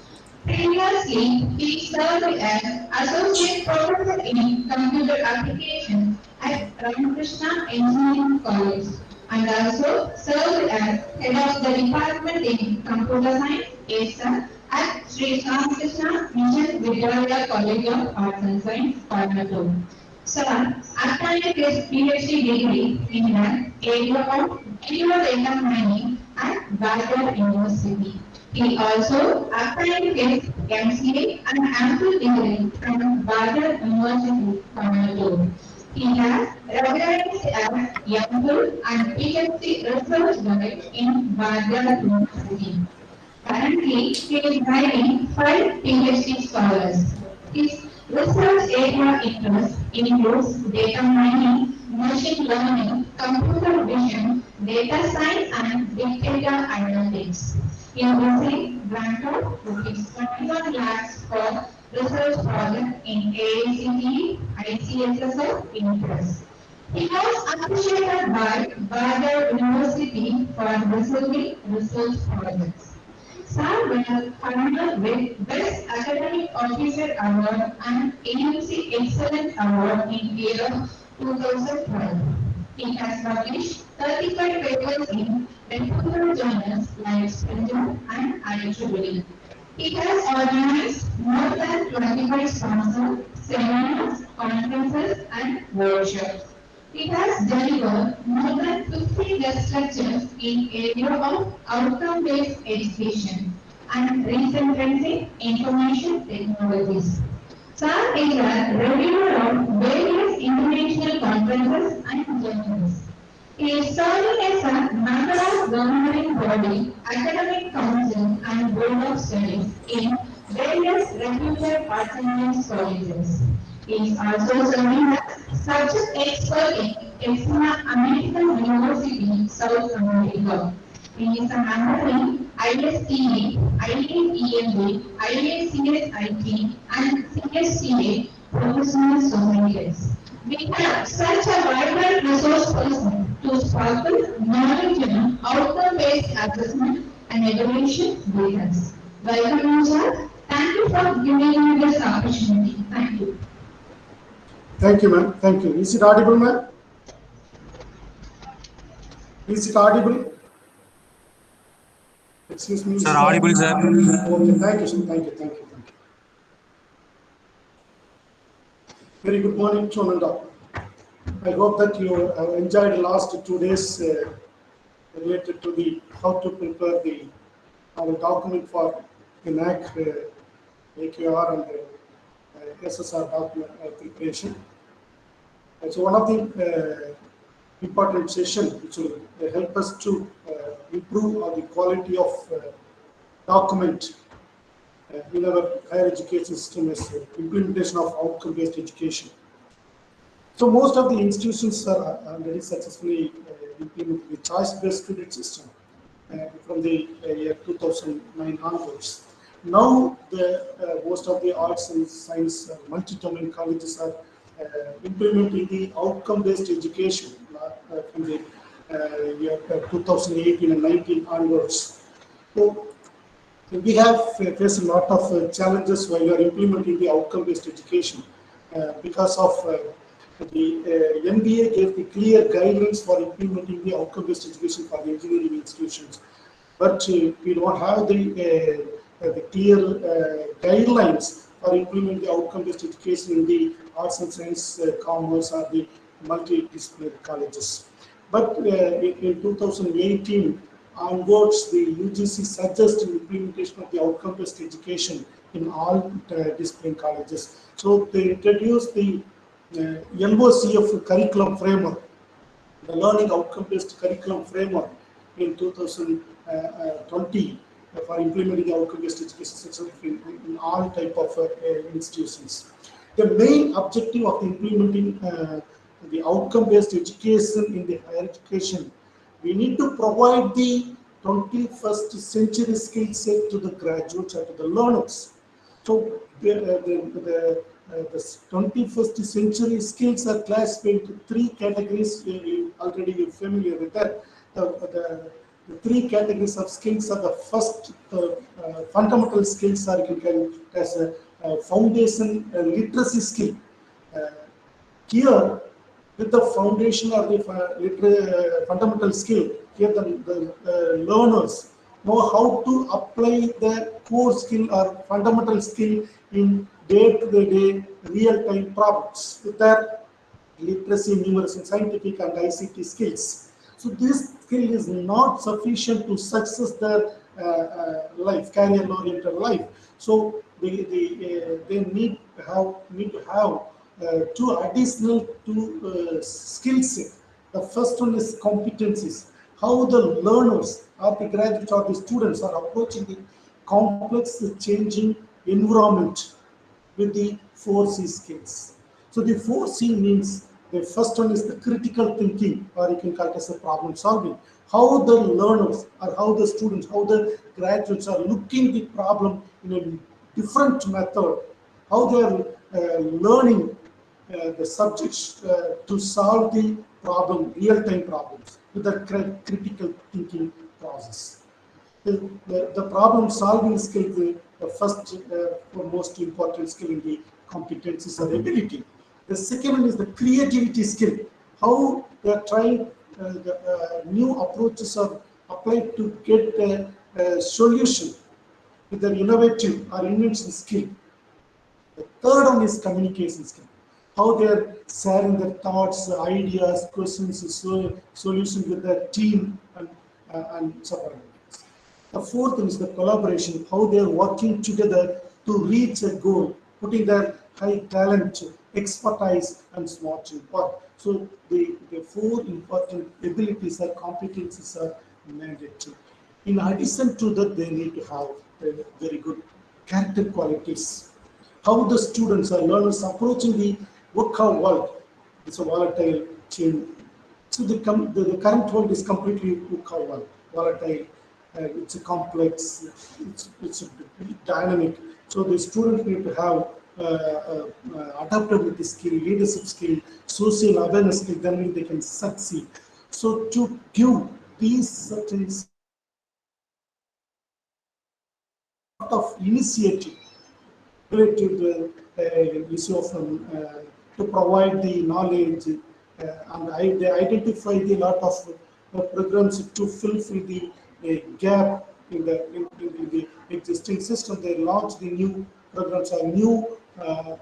Previously, he served as Associate Professor in Computer Applications at Ramakrishna Engineering College and also served as Head of the Department in Computer Science (ASA) at Sri Ramakrishna Mission Vidyalaya College of Arts and Science, Coimbatore. Sir obtained his PhD degree in the area of data mining at Baghdad University. He also obtained his MCA and MPhil degree from Baghdad University, Coimbatore. He has recognized as MPhil and PhD research guide in Baghdad University. Currently, he is guiding 5 PhD scholars. His research area interest includes data mining, machine learning, computer vision, data science, and big data analytics. He received grant of ₹21 lakhs for research project in AICTE, ICSSR, Impress. He was appreciated by Baghdad University for receiving research projects. Sir was honored with Best Academic Officer Award and AMC Excellence Award in year 2012. He has published 35 papers in reputable journals like Sprinter and IEEE. He has organized more than 25 sponsors, seminars, conferences, and workshops. It has delivered more than 50 guest lectures in area of outcome-based education and recent trends in information technologies. Sir is a reviewer of various international conferences and journals. He is serving as a member of governing body, academic council, and board of studies in various reputed arts and science colleges. He is also serving as subject expert in ESMA American University, South America. He is a member in ISTA, IAEMA, IACSIT, and CSTA professional societies. We have such a vibrant resource person to sparkle knowledge and outcome-based assessment and evaluation with us. Welcome, you, sir. Thank you for giving me this opportunity. Thank you. Thank you, ma'am. Thank you. Is it audible, ma'am? Is it audible? Excuse me. Sir, audible, sir. Okay, thank you, sir. Thank you, thank you, thank you. Very good morning, Chonanda. I hope that you have enjoyed the last 2 days related to the how to prepare our document for the NAAC, AQR, and SSR document preparation. And so one of the important session which will help us to improve the quality of document in our higher education system is implementation of outcome-based education. So most of the institutions are already successfully implementing the choice-based credit system from the year 2009 onwards. Now, most of the arts and science multi-domain colleges are implementing the outcome-based education from the year 2018 and 19 onwards. So we have faced a lot of challenges while we are implementing the outcome-based education because of the NBA gave the clear guidelines for implementing the outcome-based education for the engineering institutions, but we don't have the clear guidelines for implementing the outcome-based education in the arts and science, commerce, or the multidisciplinary colleges. But in 2018 onwards, the UGC suggested implementation of the outcome-based education in all discipline colleges. So they introduced the LOCF curriculum framework, the learning outcome-based curriculum framework in 2020 for implementing the outcome-based education system in all type of institutions. The main objective of implementing the outcome-based education in the higher education, we need to provide the 21st century skill set to the graduates and to the learners. So the 21st century skills are classified into 3 categories. Already you're familiar with that. The three categories of skills are the first fundamental skills are you can as a foundation literacy skill. Here, with the foundation or the fundamental skill, here the learners know how to apply their core skill or fundamental skill in day-to-day real-time problems with their literacy, numeracy, scientific and ICT skills. So this skill is not sufficient to success their life, career-oriented life. So they need to have two additional skill set. The first one is competencies. How the learners or the graduates or the students are approaching the complex changing environment with the 4C skills. So the 4C means the first one is the critical thinking, or you can call it as a problem solving. How the learners or how the students, how the graduates are looking the problem in a different method, how they are learning the subjects to solve the problem, real-time problems with the critical thinking process. The problem solving skill, the first most important skill in the competencies or ability. The second one is the creativity skill. How they are trying the new approaches are applied to get a solution with an innovative or invention skill. The third one is communication skill. How they are sharing their thoughts, ideas, questions, solutions with their team and subordinates. The fourth one is the collaboration, how they are working together to reach a goal, putting their high talent, expertise, and smart work. So the four important abilities or competencies are mandatory. In addition to that, they need to have very good character qualities. How the students or learners approaching the work world. It's a volatile change. So the current world is completely work world, volatile. It's a complex, it's a dynamic. So the students need to have adaptability skill, leadership skill, social awareness skill, then they can succeed. So to give these certain of initiative related to the issue of to provide the knowledge and they identify the lot of programs to fulfill the gap in the existing system. They launch the new programs or new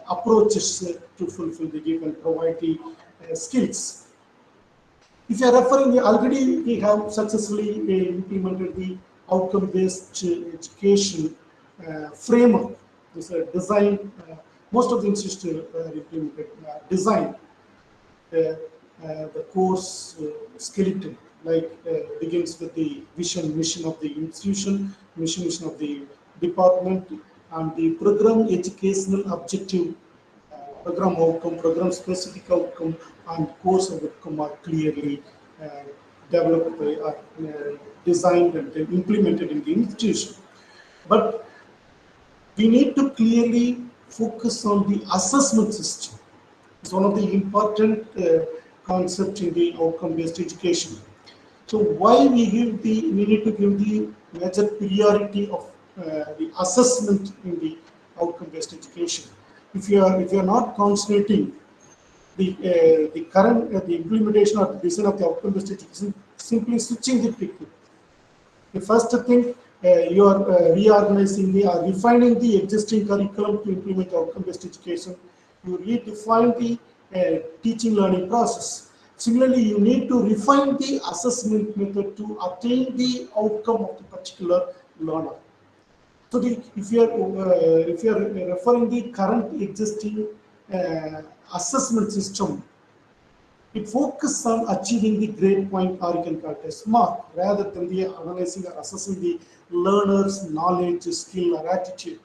approaches to fulfill the gap and provide the skills. If you are referring, already we have successfully implemented the outcome-based education framework. This design, most of the institutions implemented design the course skeleton, like begins with the vision, mission of the institution, mission of the department, and the program educational objective, program outcome, program specific outcome, and course outcome are clearly developed, designed, and implemented in the institution. But we need to clearly focus on the assessment system. It's one of the important concepts in the outcome-based education. So why we need to give the major priority of the assessment in the outcome-based education. If you are not concentrating the current the implementation or the design of the outcome-based education, simply switching the technique. The first thing, you are reorganizing or refining the existing curriculum to implement outcome-based education. You redefine the teaching learning process. Similarly, you need to refine the assessment method to attain the outcome of the particular learner. So if you are referring the current existing assessment system, it focuses on achieving the grade point, or you can call it as mark, rather than the analyzing or assessing the learner's knowledge, skill, or attitude.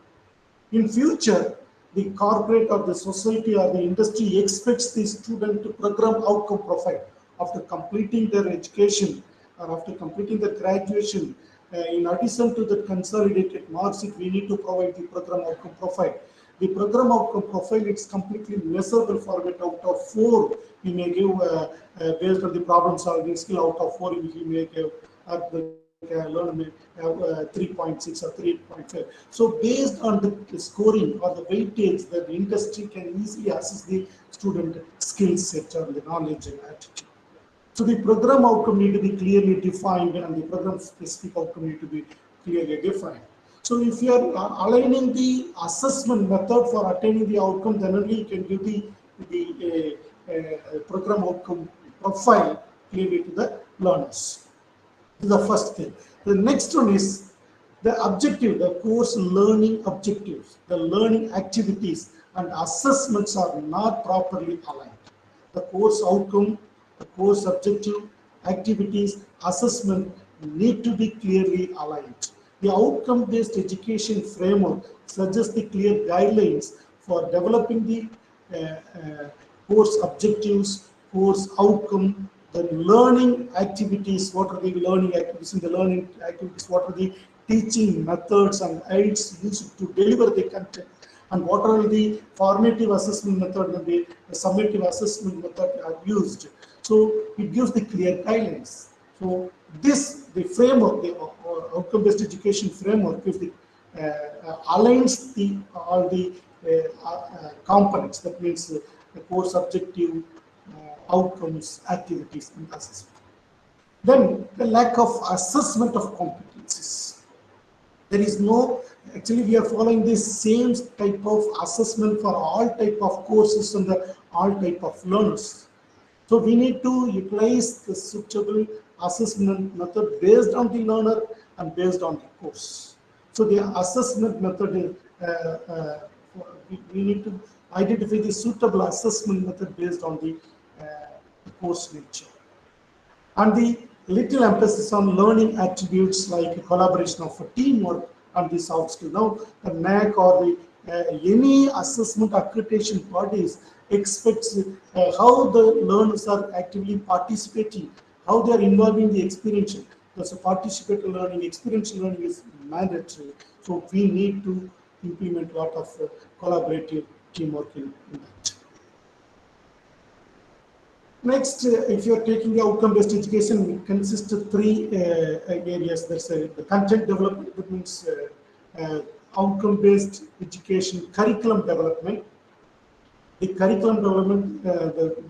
In future, the corporate or the society or the industry expects the student to program outcome profile after completing their education or after completing their graduation. In addition to the consolidated marks, we need to provide the program outcome profile. The program outcome profile, it's completely measurable format. Out of 4, we may give based on the problem solving skill. Out of 4, we may give the learner may have 3.6 or 3.5. So based on the scoring or the weightage, the industry can easily assess the student skill set or the knowledge and attitude. So the program outcome need to be clearly defined and the program specific outcome need to be clearly defined. So if you are aligning the assessment method for attaining the outcome, then only you can give the program outcome profile clearly to the learners. This is the first thing. The next one is the objective, the course learning objectives, the learning activities and assessments are not properly aligned. The course outcome, the course objective, activities, assessment need to be clearly aligned. The outcome-based education framework suggests the clear guidelines for developing the course objectives, course outcome, the learning activities, what are the learning activities in the learning activities, what are the teaching methods and aids used to deliver the content, and what are the formative assessment method and the summative assessment method are used. So it gives the clear guidelines. So this, the framework, the outcome-based education framework, if the aligns the all the components, that means the course objective, outcomes, activities, and assessment. Then the lack of assessment of competencies. There is no, actually we are following this same type of assessment for all type of courses and all type of learners. So we need to utilize the suitable assessment method based on the learner and based on the course. So the assessment method is, we need to identify the suitable assessment method based on the course nature. And the little emphasis on learning attributes like collaboration of teamwork and the soft skills. Now, the NAAC or the any assessment accreditation bodies expects how the learners are actively participating, how they are involving the experiential. Because participatory learning, experiential learning is mandatory. So we need to implement a lot of collaborative teamwork in that. Next, if you are taking the outcome-based education, it consists of three areas. There's the content development, that means outcome-based education, curriculum development. The curriculum development,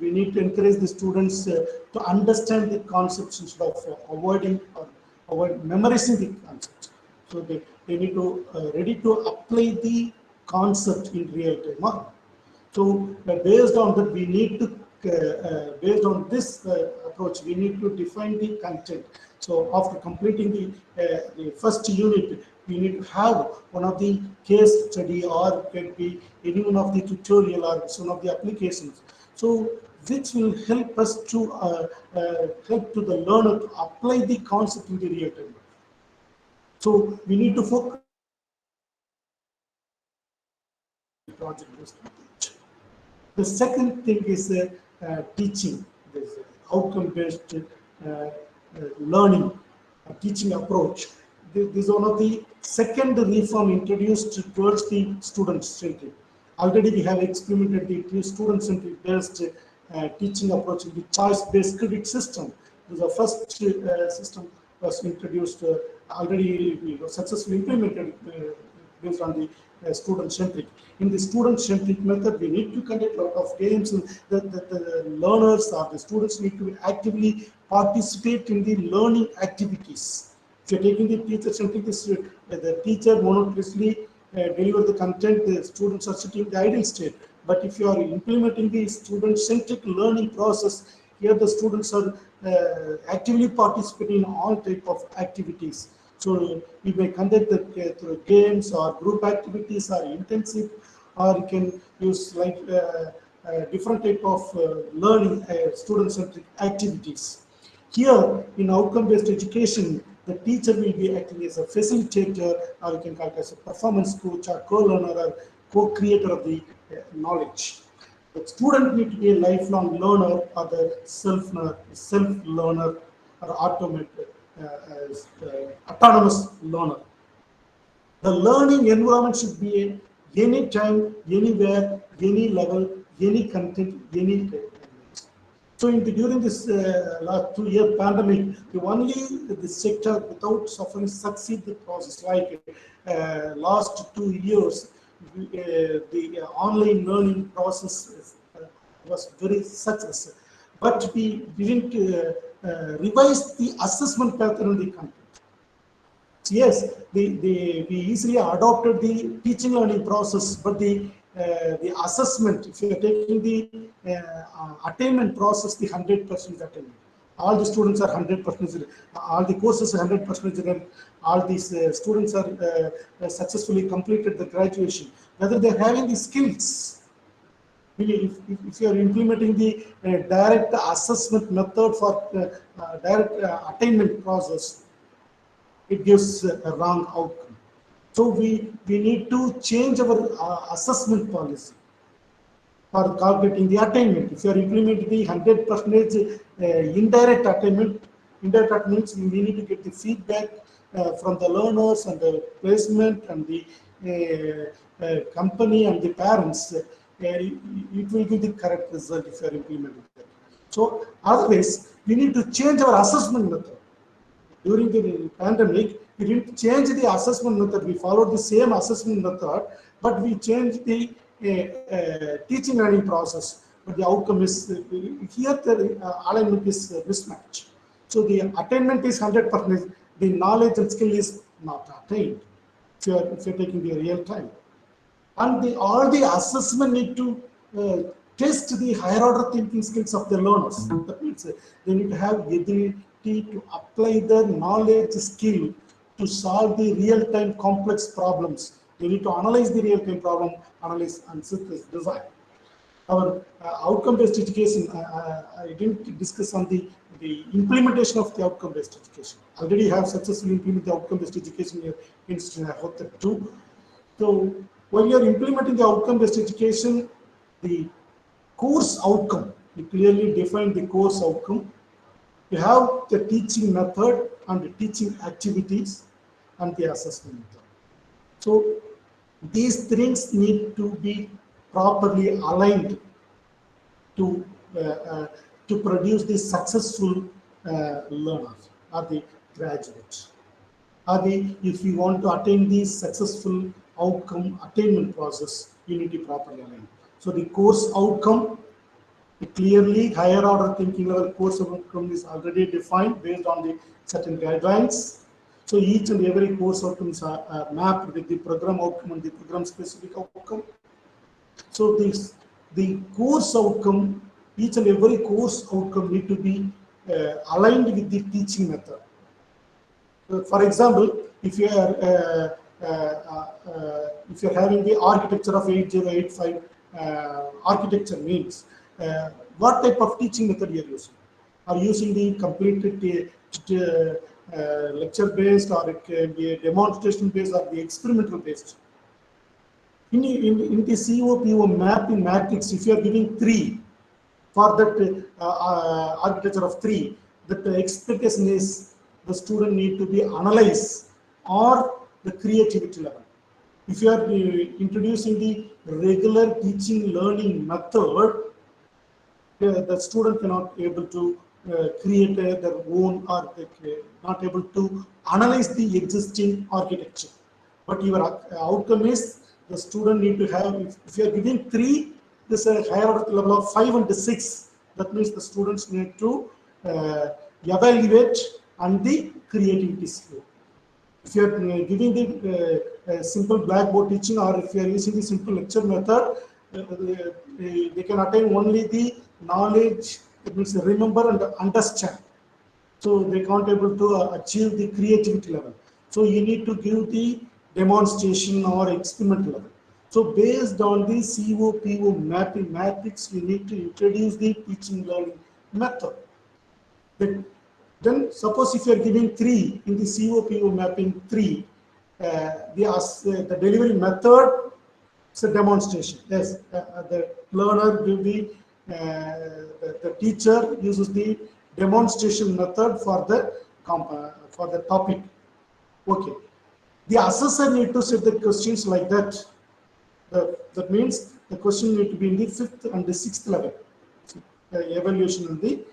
we need to encourage the students to understand the concepts instead of avoiding or avoid memorizing the concept. So they need to ready to apply the concept in real time. So based on that, we need to based on this approach, we need to define the content. So after completing the first unit, we need to have one of the case study or can be any one of the tutorial or some of the applications. So which will help us to help to the learner to apply the concept in the real time. So we need to focus on project-based approach. The second thing is teaching, this outcome-based learning, teaching approach. This is one of the second reform introduced towards the student-centric. Already we have experimented the student-centric based teaching approach in the choice-based credit system. This is the first system was introduced, already successfully implemented based on the student-centric. In the student-centric method, we need to conduct a lot of games. The learners or the students need to actively participate in the learning activities. If you're taking the teacher-centric, the teacher monotonously deliver the content, the students are sitting in the idle state. But if you are implementing the student-centric learning process, here the students are actively participating in all type of activities. So we may conduct the through games or group activities or intensive, or you can use like different type of learning student-centric activities. Here in outcome-based education, the teacher will be acting as a facilitator, or you can call it as a performance coach or co-learner or co-creator of the knowledge. The student need to be a lifelong learner or the self-learner or autonomous learner. The learning environment should be anytime, anywhere, any level, any content, any language. So during this last 2-year pandemic, the sector without suffering succeed the process. Like last 2 years, the online learning process was very successful. But we didn't revise the assessment pattern in the country. Yes, we easily adopted the teaching learning process, but the assessment, if you are taking the attainment process, the 100% attainment. All the students are 100%, all the courses are 100%, all these students are successfully completed the graduation. Whether they're having the skills, if you are implementing the direct assessment method for direct attainment process, it gives a wrong outcome. So we need to change our assessment policy for calculating the attainment. If you are implementing the 100% indirect attainment, we need to get the feedback from the learners and the placement and the company and the parents. It will give the correct result if you are implementing that. So otherwise, we need to change our assessment method. During the pandemic, we didn't change the assessment method. We followed the same assessment method, but we changed the teaching learning process. But the outcome is here the alignment is mismatch. So the attainment is 100%. The knowledge and skill is not attained. If you're taking the real time, and all the assessment need to test the higher order thinking skills of the learners. That means they need to have ability to apply their knowledge skill to solve the real-time complex problems. They need to analyze the real-time problem, analyze and synthesize design. Our outcome-based education, I didn't discuss on the implementation of the outcome-based education. Already have successfully implemented the outcome-based education in Institute of Health too. So when you are implementing the outcome-based education, the course outcome, you clearly define the course outcome. You have the teaching method and the teaching activities and the assessment method. So these things need to be properly aligned to produce the successful learners or the graduates. If you want to attain the successful outcome attainment process, you need to properly align. So the course outcome, clearly higher order thinking level course outcome is already defined based on the certain guidelines. So each and every course outcomes are mapped with the program outcome and the program specific outcome. So the course outcome, each and every course outcome need to be aligned with the teaching method. For example, if you are having the architecture of 8085 architecture means what type of teaching method you are using? Are you using the completed lecture based, or it can be a demonstration based, or the experimental based? In the COPO mapping matrix, if you are giving 3 for that architecture of 3, that the expectation is the student need to be analyzed or the creativity level. If you are introducing the regular teaching learning method, the student cannot be able to create their own, or not able to analyze the existing architecture. But your outcome is the student need to have, if you are giving 3, this is a higher level of 5 and 6. That means the students need to evaluate and the creativity skill. If you are giving the simple blackboard teaching, or if you are using the simple lecture method, they can attain only the knowledge, it means remember and understand. So they can't able to achieve the creativity level. So you need to give the demonstration or experiment level. So based on the COPO mapping matrix, you need to introduce the teaching learning method. Then suppose if you are giving 3 in the COPO mapping 3, the delivery method is a demonstration. Yes, the learner will be, the teacher uses the demonstration method for the topic. Okay, the assessor need to set the questions like that. That means the question need to be in the 5th and the 6th level. evaluation in the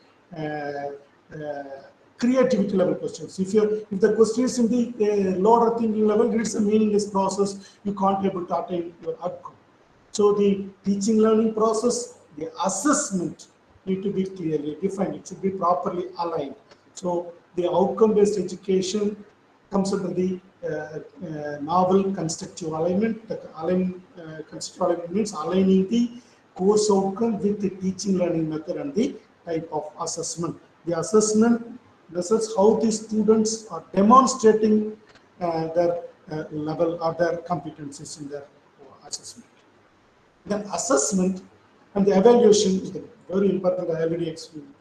creativity level questions. If the question is in the lower thinking level, it's a meaningless process. You can't be able to attain your outcome. So the teaching learning process, the assessment need to be clearly defined. It should be properly aligned. So the outcome-based education comes under the novel constructive alignment. The constructive alignment means aligning the course outcome with the teaching learning method and the type of assessment. The assessment measures how the students are demonstrating their level or their competencies in their assessment. Then assessment and the evaluation is the very important. I already explained.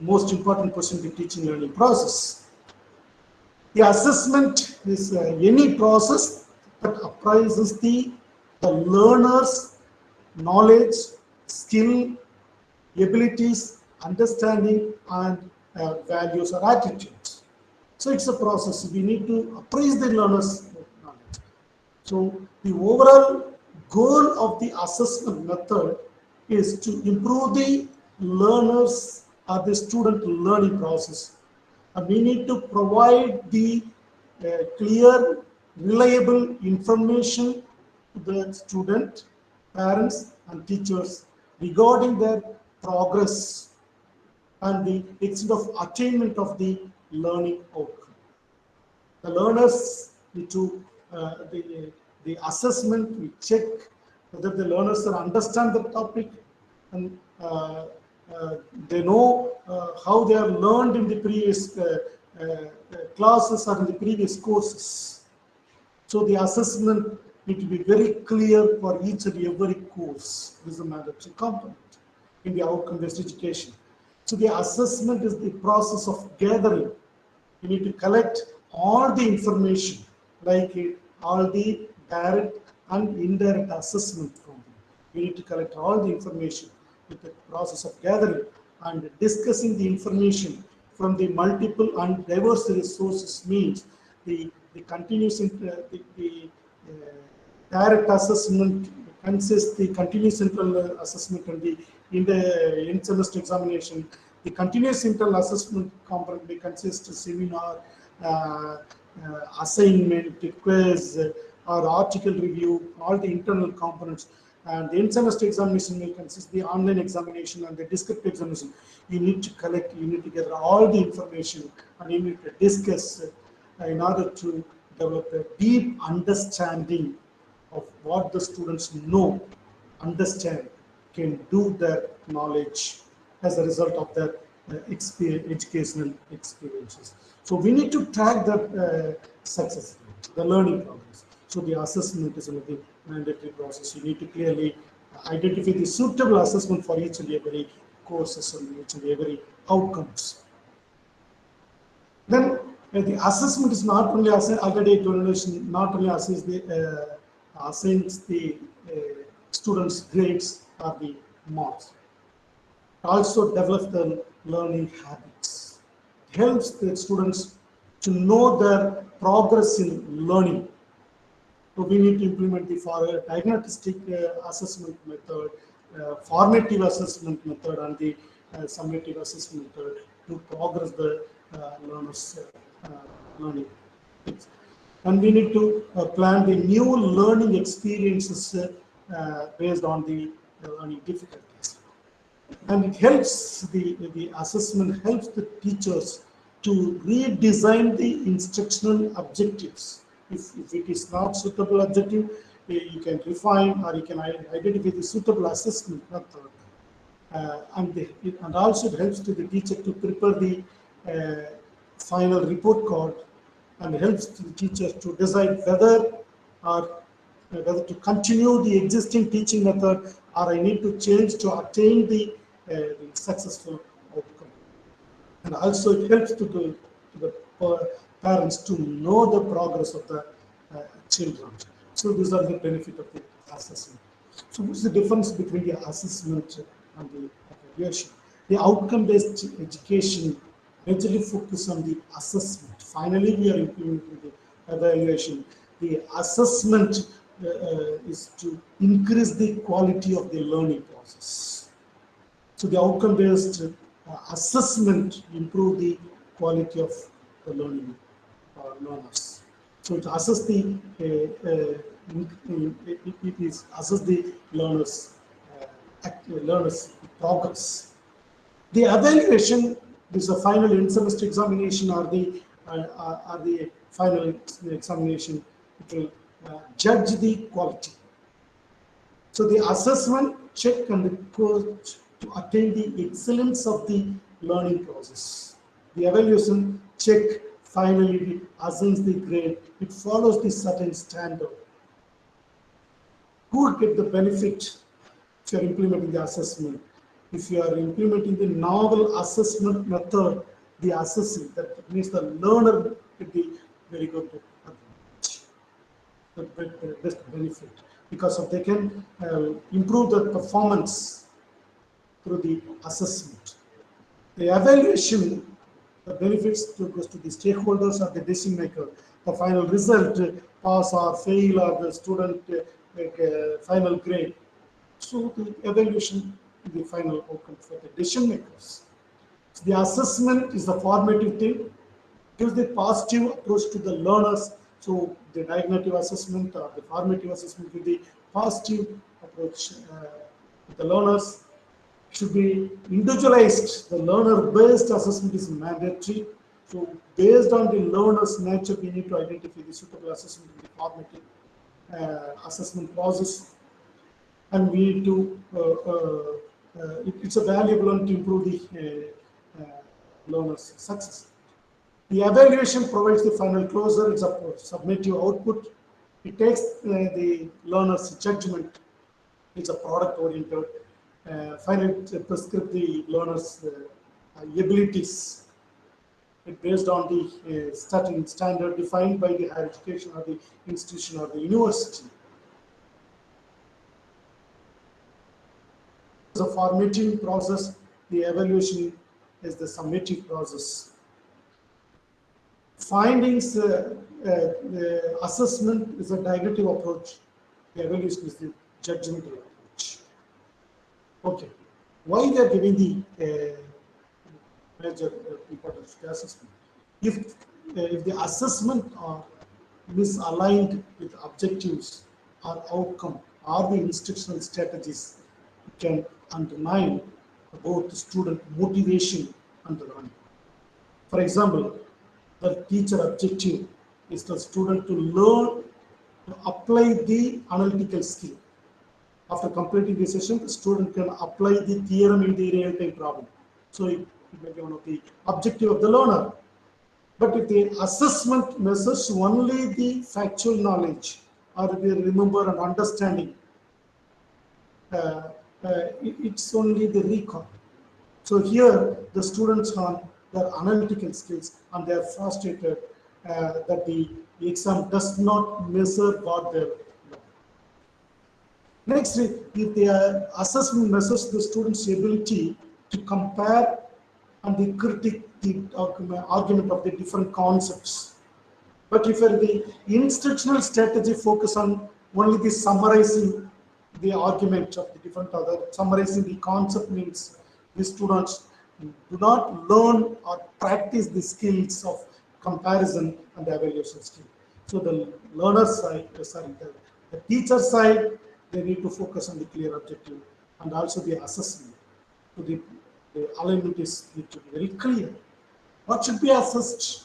Most important question in the teaching learning process. The assessment is any process that appraises the learner's knowledge, skill, abilities, understanding, and values or attitudes. So it's a process. We need to appraise the learner's knowledge. So the overall goal of the assessment method is to improve the learner's or the student learning process. And we need to provide the clear, reliable information to the student, parents, and teachers regarding their progress and the extent of attainment of the learning outcome. The learners need to the assessment, we check whether the learners understand the topic and they know how they are learned in the previous classes or in the previous courses. So the assessment need to be very clear for each and every course. This is a mandatory component in the outcome-based education. So the assessment is the process of gathering. You need to collect all the information, like all the direct and indirect assessment from them. You need to collect all the information with the process of gathering and discussing the information from the multiple and diverse sources means the continuous direct assessment consists the continuous internal assessment and the end semester examination. The continuous internal assessment component may consist of seminar, assignment, quiz, or article review, all the internal components. And the end semester examination may consist the online examination and the descriptive examination. You need to collect, you need to gather all the information and you need to discuss in order to develop a deep understanding of what the students know, understand, can do their knowledge as a result of their educational experiences. So we need to track the success rate, the learning progress. So the assessment is one of the mandatory process. You need to clearly identify the suitable assessment for each and every courses and each and every outcomes. Then the assessment is not only already not only assigns the students' grades or the marks. It also develops the learning habits. It helps the students to know their progress in learning. So we need to implement the diagnostic assessment method, formative assessment method, and the summative assessment method to progress the learners' learning. And we need to plan the new learning experiences based on the learning difficulties. And it helps, the assessment helps the teachers to redesign the instructional objectives. If it is not suitable objective, you can refine or you can identify the suitable assessment method. And also it helps to the teacher to prepare the final report card and helps the teacher to decide whether to continue the existing teaching method or I need to change to attain the successful outcome. And also it helps to the parents to know the progress of the children. So these are the benefit of the assessment. So what's the difference between the assessment and the evaluation? The outcome-based education majorly focus on the assessment. Finally, we are implementing the evaluation. The assessment is to increase the quality of the learning process. So the outcome-based assessment improve the quality of the learning learners. So it assess the it is assess the learners progress. The evaluation is the final in-semester examination or the final examination. It will judge the quality. So the assessment check and the coach to attain the excellence of the learning process. The evaluation check finally assigns the grade. It follows the certain standard. Who will get the benefit if you are implementing the assessment? If you are implementing the novel assessment method, the assessing, that means the learner will be very good the best benefit, because of they can improve their performance through the assessment. The evaluation, the benefits goes to the stakeholders or the decision maker. The final result, pass or fail, or the student final grade. So the evaluation is the final outcome for the decision makers. So the assessment is the formative thing, gives the positive approach to the learners. So the diagnostic assessment or the formative assessment with the positive approach to the learners should be individualized. The learner-based assessment is mandatory. So based on the learner's nature, we need to identify the suitable assessment in the formative assessment process, and we need to. It's a valuable one to improve the learner's success. The evaluation provides the final closure. It's a summative output. It takes the learner's judgment. It's a product-oriented. Finally, it prescribes the learner's abilities. It's based on the certain standard defined by the higher education or the institution or the university. It's a formative process. The evaluation is the summative process. Findings, the assessment is a diagnostic approach. The evaluation is the judgmental approach. Okay, why they are giving the major importance to assessment? If the assessment are misaligned with objectives or outcome or the instructional strategies, it can undermine both student motivation and the learning. For example, the teacher objective is the student to learn to apply the analytical skill. After completing the session, the student can apply the theorem in the real-time problem. So it may be one of the objective of the learner. But if the assessment measures only the factual knowledge or the remember and understanding, it's only the recall. So here the students on their analytical skills and they are frustrated that the exam does not measure what they learn. Next, if the assessment measures the student's ability to compare and the critique the argument of the different concepts. But if the instructional strategy focus on only the summarizing the argument of the different other, summarizing the concept, means the students do not learn or practice the skills of comparison and the evaluation skill. So the learner side, the teacher side, they need to focus on the clear objective and also the assessment. So the alignment is need to be very clear. What should be assessed?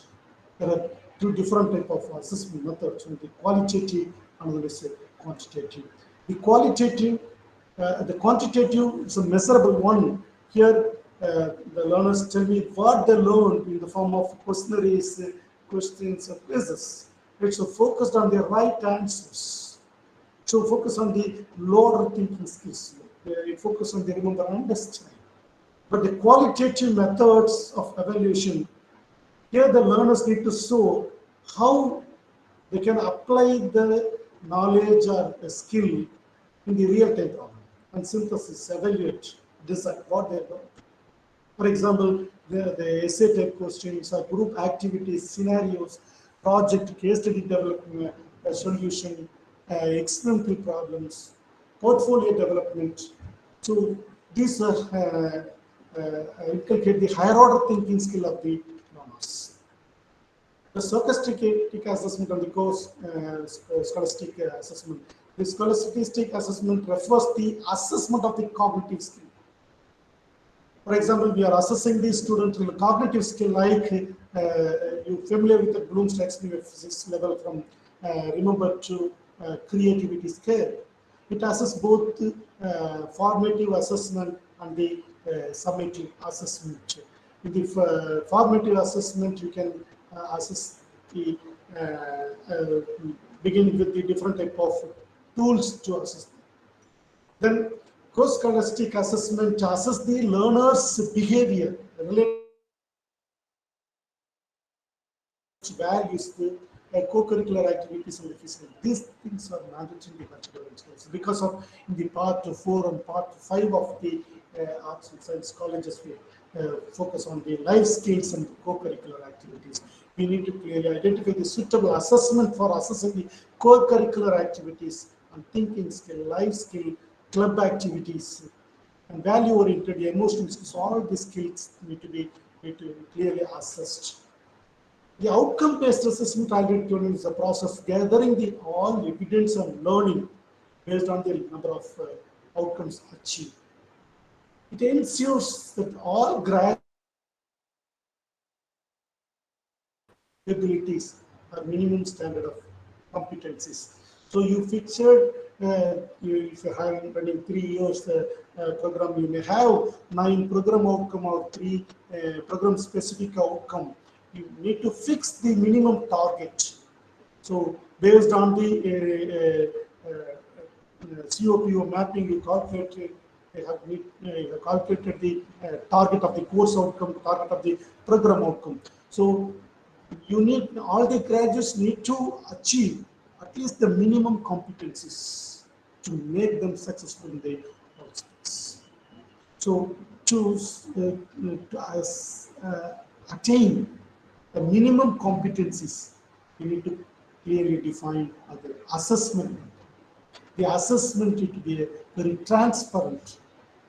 There are two different types of assessment methods: the qualitative and the quantitative. The qualitative, the quantitative is a measurable one. Here, the learners tell me what they learned in the form of questionnaires, questions, and quizzes. It's focused on the right answers. So focus on the lower thinking skills. It focuses on the remember and understand. But the qualitative methods of evaluation, here the learners need to show how they can apply the knowledge or a skill in the real-time problem and synthesis, evaluate, decide what they learned. For example, the essay type questions or group activities, scenarios, project, case study development, solution, experimental problems, portfolio development. So These inculcate the higher order thinking skill of the learners. The stochastic assessment and the course scholastic assessment. The scholastic assessment refers the assessment of the cognitive skill. For example, we are assessing the student in a cognitive skill like you familiar with the Bloom's taxonomy physics level from remember to creativity scale. It assesses both formative assessment and the summative assessment. In the formative assessment, you can assess the begin with the different type of tools to assess. Then course scholastic assessment assess the learner's behavior related to values, the co-curricular activities and the physical. These things are mandatory in the bachelor skills because of in the part 4 and part 5 of the arts and science colleges we focus on the life skills and co-curricular activities. We need to clearly identify the suitable assessment for assessing the co-curricular activities and thinking skill, life skill, club activities, and value-oriented emotional skills. All these skills need to be clearly assessed. The outcome-based assessment already told you is the process gathering the all evidence and learning based on the number of outcomes achieved. It ensures that all graduate abilities are minimum standard of competencies. So you fixed, if you're running 3 years program, you may have 9 program outcome or 3 program specific outcome. You need to fix the minimum target. So based on the COPO mapping, you calculated calculated the target of the course outcome, target of the program outcome. So you need all the graduates need to achieve at least the minimum competencies to make them successful in the outcomes. So to attain the minimum competencies, you need to clearly define the assessment. The assessment need to be very transparent,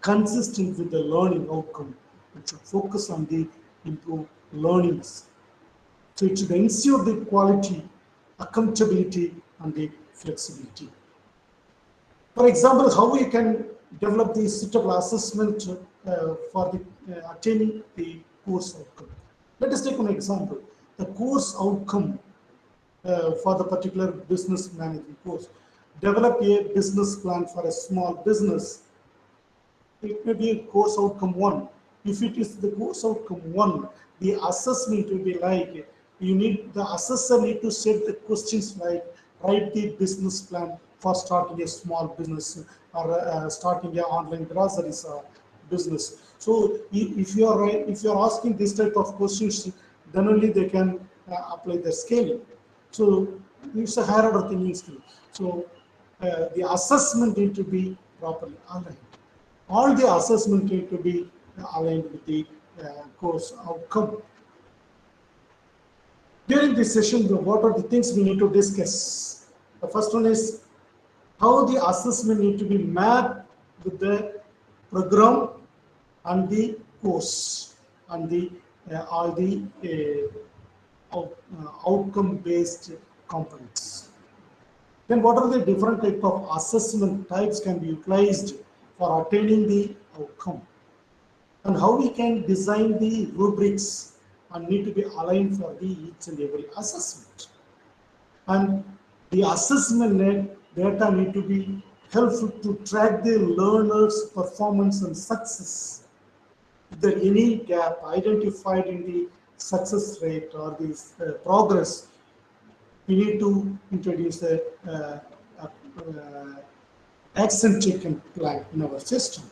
consistent with the learning outcome. It should focus on the improved learnings. So it should ensure the quality, accountability, and the flexibility. For example, how we can develop the suitable assessment for the attaining the course outcome. Let us take an example. The course outcome for the particular business management course. Develop a business plan for a small business. It may be course outcome 1. If it is the course outcome 1, the assessment will be like, the assessor need to set the questions like, write the business plan for starting a small business or starting an online groceries business. So if you are asking this type of questions, then only they can apply the scaling. So it's a higher order thinking skill. So the assessment need to be properly aligned. All the assessment need to be aligned with the course outcome. During this session, what are the things we need to discuss? The first one is how the assessment need to be mapped with the program and the course and the all the outcome-based components. Then what are the different type of assessment types can be utilized for attaining the outcome? And how we can design the rubrics and need to be aligned for the each and every assessment. And the assessment data need to be helpful to track the learner's performance and success. If there any gap identified in the success rate or the progress, we need to introduce a action taken plan in our system.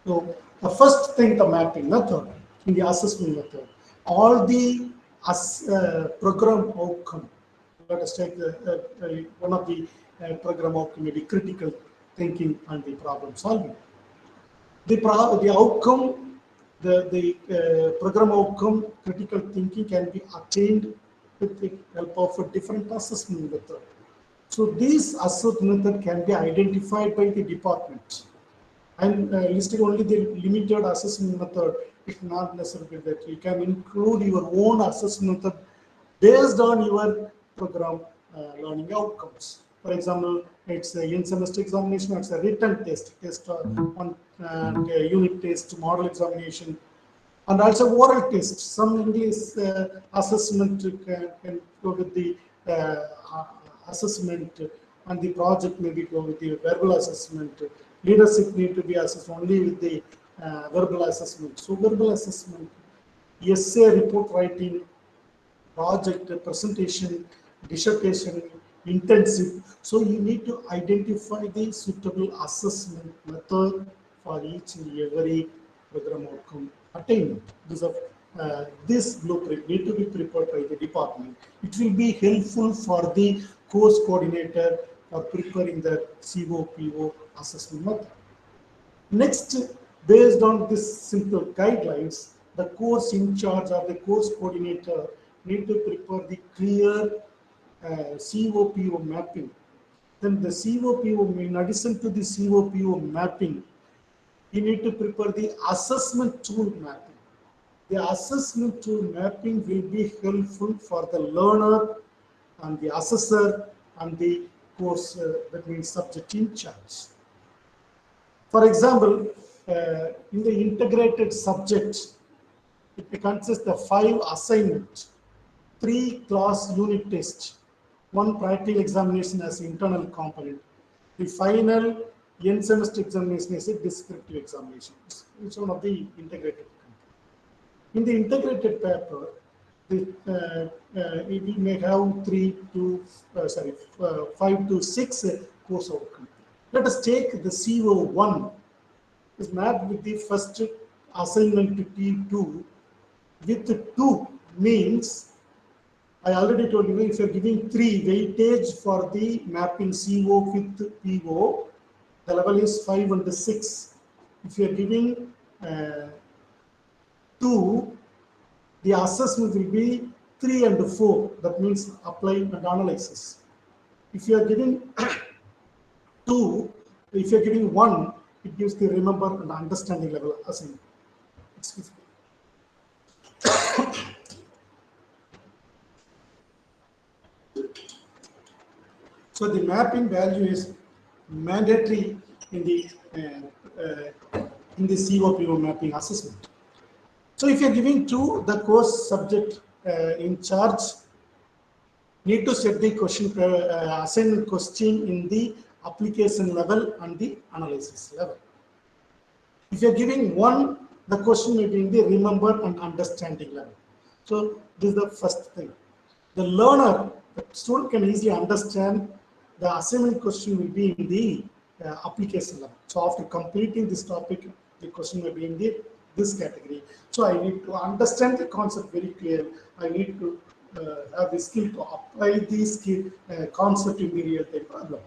So the first thing, the mapping method, in the assessment method, all the program outcome. Let us take one of the program outcome, maybe critical thinking and the problem solving. The outcome, the program outcome, critical thinking can be attained with the help of a different assessment method. So this assessment method can be identified by the department. I'm listing only the limited assessment method. It's not necessarily that you can include your own assessment method based on your program learning outcomes. For example, it's a in-semester examination, it's a written test on unit test, model examination, and also oral test. Some English assessment can go with the assessment, and the project maybe go with the verbal assessment. Leadership need to be assessed only with the verbal assessment. So verbal assessment, essay, report writing, project, presentation, dissertation, internship. So you need to identify the suitable assessment method for each and every program outcome attainment. This blueprint need to be prepared by the department. It will be helpful for the course coordinator for preparing the COPO assessment method. Next, based on this simple guidelines, the course in charge or the course coordinator need to prepare the clear COPO mapping. Then the COPO, in addition to the COPO mapping, you need to prepare the assessment tool mapping. The assessment tool mapping will be helpful for the learner and the assessor and the course, that means subject in charge. For example, in the integrated subject, it consists of 5 assignments, 3 class unit tests, 1 practical examination as internal component. The final end semester examination is a descriptive examination. It's one of the integrated. In the integrated paper, we may have 5 to 6 course outcomes. Let us take the CO1 is mapped with the first assignment to T2 with 2 means, I already told you, if you're giving 3 weightage for the mapping CO with PO, the level is 5 and 6. If you're giving 2, the assessment will be 3 and 4. That means apply and analysis. If you are giving 2, if you are giving 1, it gives the remember and understanding level assignment. Excuse me. So the mapping value is mandatory in the COPO mapping assessment. So if you are giving 2, the course subject in charge need to set the question assignment question in the application level and the analysis level. If you are giving 1, the question may be in the remember and understanding level. So this is the first thing. The learner, the student can easily understand the assignment question will be in the application level. So after completing this topic, the question may be in this category. So I need to understand the concept very clear. I need to have the skill to apply the concept in the real-time problem.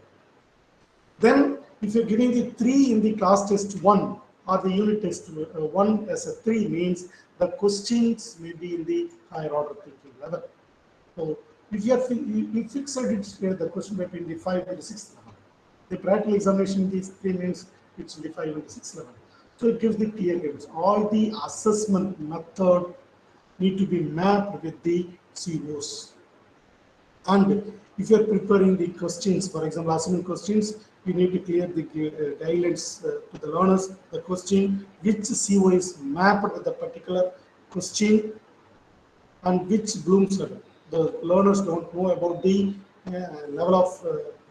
Then, if you're giving the 3 in the class test 1 or the unit test 1 as a 3 means the questions may be in the higher order thinking level. So, if you fix it here, the question may be in the 5 and the 6 level. The practical examination, these 3 means it's in the 5 and the 6 level. So it gives the clear guidance. All the assessment method need to be mapped with the COs. And if you are preparing the questions, for example, assignment questions, you need to clear the guidelines to the learners, the question, which CO is mapped with the particular question and which Bloom's level. The learners don't know about the level of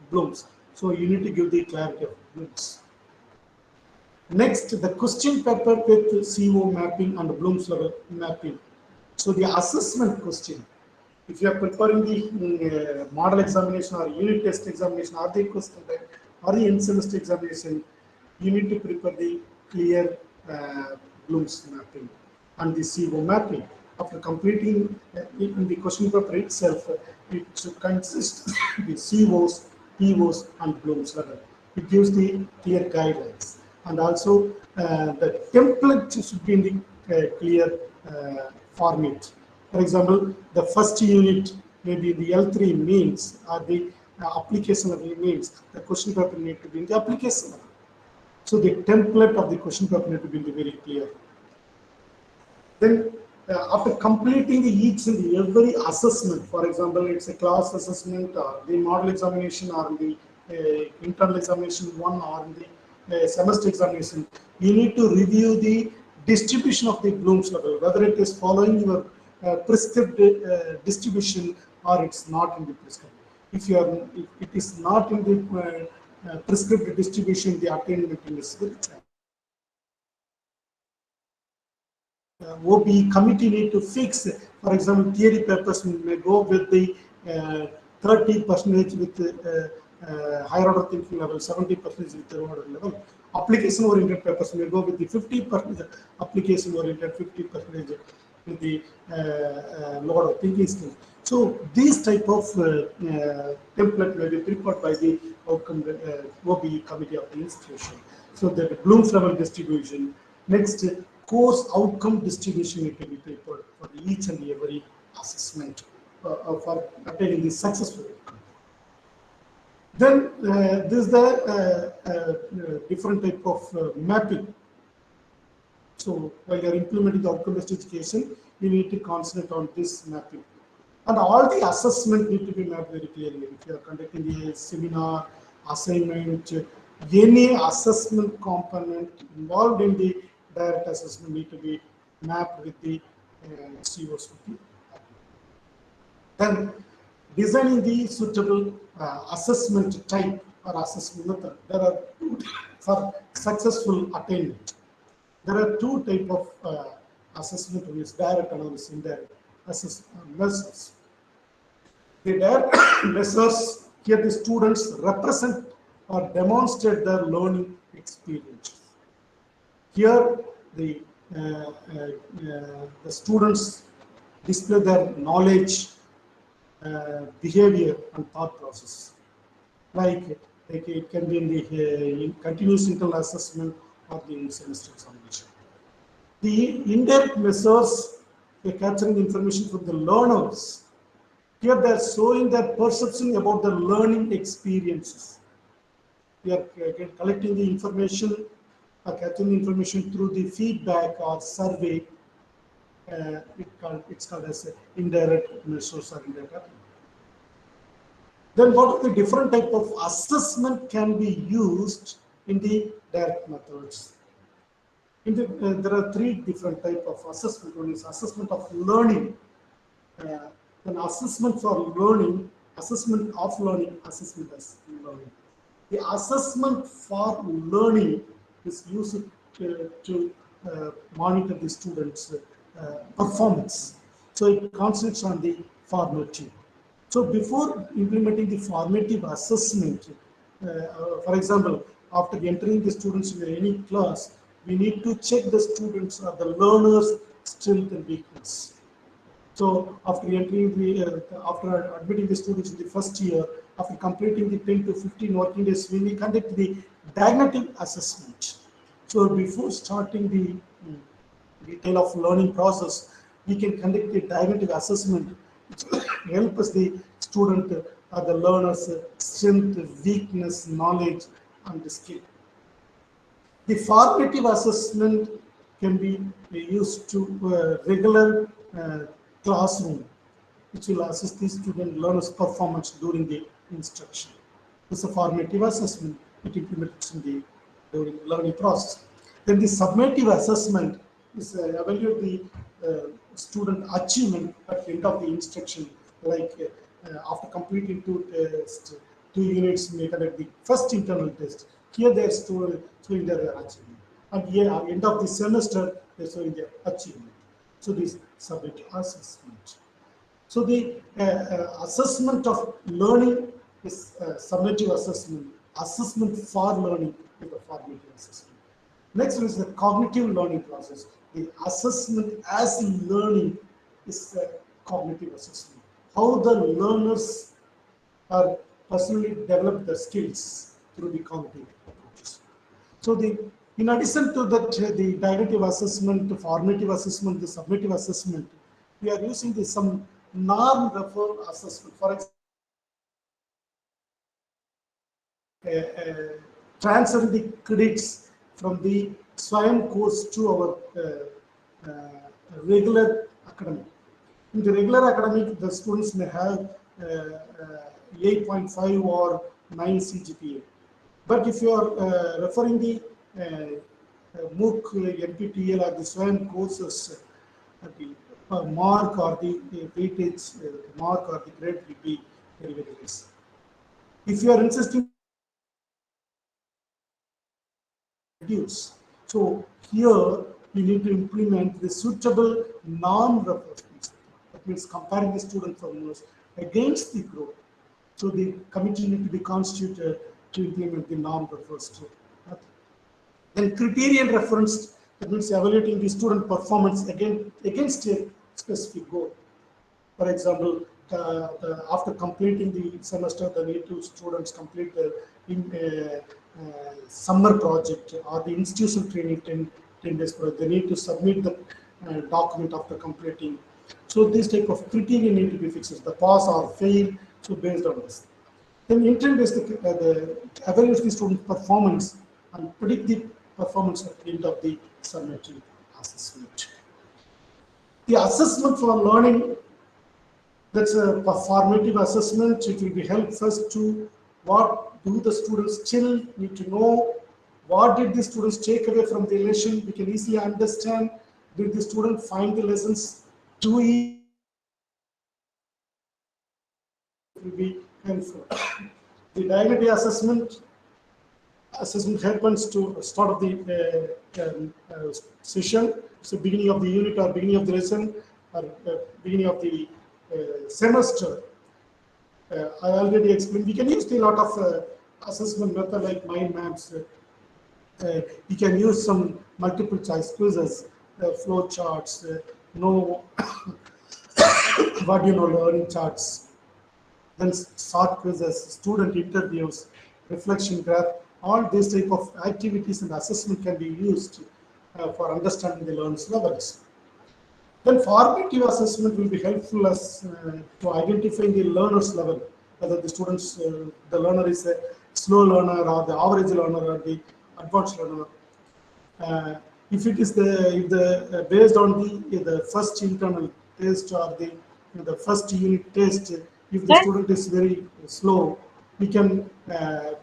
Bloom's. So you need to give the clarity of Bloom's. Next, the question paper with CO mapping and Bloom's level mapping. So the assessment question, if you are preparing the model examination or unit test examination or the question or the end semester examination, you need to prepare the clear Bloom's mapping and the CO mapping. After completing in the question paper itself, it should consist the COs, POs and Bloom's level. It gives the clear guidelines. And also the template should be in the clear format. For example, the first unit, maybe the L3 means, or the application level means, the question paper need to be in the application level. So the template of the question paper need to be very clear. Then after completing each and every assessment, for example, it's a class assessment or the model examination or the internal examination one or the semester examination, you need to review the distribution of the Bloom's level, whether it is following your prescribed distribution or it's not in the prescribed. If it is not in the prescribed distribution, the attainment is very high. OB committee need to fix, for example, theory papers may go with the 30% with higher order thinking level, 70% with the lower order level. Application oriented papers may go with the 50% application oriented, 50% with the lower order thinking skill. So these type of template may be prepared by the outcome OB committee of the institution. So the Bloom's level distribution. Next, course outcome distribution need to be prepared for each and every assessment for attaining the successful outcome. Then this is the different type of mapping. So while you are implementing the outcome-based education, you need to concentrate on this mapping. And all the assessment need to be mapped very clearly. If you are conducting a seminar, assignment, any assessment component involved in the direct assessment need to be mapped with the COs. Then designing the suitable assessment type or assessment method. There are two for successful attainment. There are two types of assessment, which is direct and indirect assessment measures. The direct measures, here the students represent or demonstrate their learning experience. Here the students display their knowledge, behavior and thought process. Like it can be in the continuous internal assessment or the semester examination. The indirect measures, they are capturing information from the learners. Here they are showing their perception about the learning experiences. We are collecting the information, capturing the information through the feedback or survey. It's called as indirect measures or indirect. Then what are the different type of assessment can be used in the direct methods? There are three different type of assessment. One is assessment of learning. Then assessment for learning, assessment of learning, assessment as learning. The assessment for learning is used to monitor the students' performance. So it concentrates on the formative. So before implementing the formative assessment, for example, after entering the students in any class, we need to check the students or the learners' strength and weakness. So after entering the, after admitting the students in the first year, after completing the 10 to 15 working days, we will conduct the diagnostic assessment. So before starting the detail of learning process, we can conduct the diagnostic assessment, which will help us the student or the learner's strength, weakness, knowledge, and the skill. The formative assessment can be used to regular classroom, which will assess the student learner's performance during the instruction. This is a formative assessment. It implements in the during learning process. Then the summative assessment is evaluate the student achievement at the end of the instruction. Like after completing two tests, 2 units, may conduct the first internal test. Here they are showing their achievement. And here at the end of the semester, they are showing their achievement. So this summative assessment. So the assessment of learning is summative assessment. Assessment for learning is the formative assessment. Next one is the cognitive learning process. The assessment as learning is the cognitive assessment. How the learners are personally develop the skills through the cognitive approaches. So in addition to that, the diagnostic assessment, the formative assessment, the summative assessment, we are using some norm-referred assessment. For example, transferring the credits from the SWAYAM course to our regular academic. In the regular academic, the students may have 8.5 or 9 CGPA. But if you are referring the MOOC, NPTEL or the SWAYAM courses, the mark or the weightage mark or the grade will be very, very less. If you are insisting reduce, so here you need to implement the suitable non-reference. That means comparing the student formulas against the group. So the committee need to be constituted to implement the non-reference. Then criterion reference, that means evaluating the student performance against a specific goal. For example, after completing the semester, the need to students complete the summer project or the institutional training 10 days project. They need to submit the document after completing. So this type of criteria need to be fixed, the pass or fail. So based on this, then intent is the evaluate the student performance and predict the performance at the end of the summative assessment. The assessment for learning, that's a formative assessment. It will be help first to what do the students still need to know, what did the students take away from the lesson, we can easily understand, did the student find the lessons too easy, it will be helpful. The diagnity assessment happens to start of the session, so beginning of the unit or beginning of the lesson or beginning of the semester. I already explained, we can use a lot of assessment method like mind maps. We can use some multiple choice quizzes, flow charts, what do you know, learning charts, then short quizzes, student interviews, reflection graph. All these type of activities and assessment can be used for understanding the learner's levels. Then formative assessment will be helpful as to identify the learner's level, whether the students, the learner is a slow learner or the average learner or the advanced learner. If it is based on the first internal test or the first unit test, if the student is very slow, we can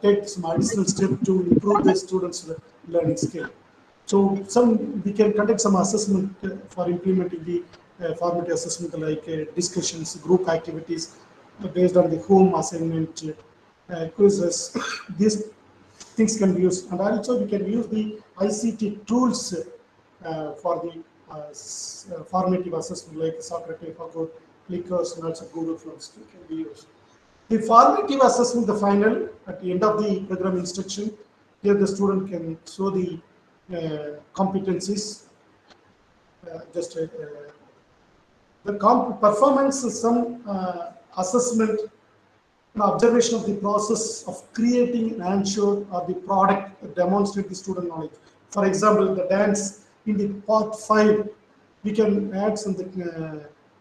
take some additional step to improve the student's learning skill. So we can conduct some assessment for implementing the formative assessment like discussions, group activities based on the home assignment, quizzes. These things can be used, and also we can use the ICT tools for the formative assessment like Socrates, Clickers, and also Google Forms can be used. The formative assessment, the final, at the end of the program instruction, here the student can show the competencies. The performance is some assessment and observation of the process of creating an answer or the product that demonstrate the student knowledge. For example, the dance in the part 5, we can add some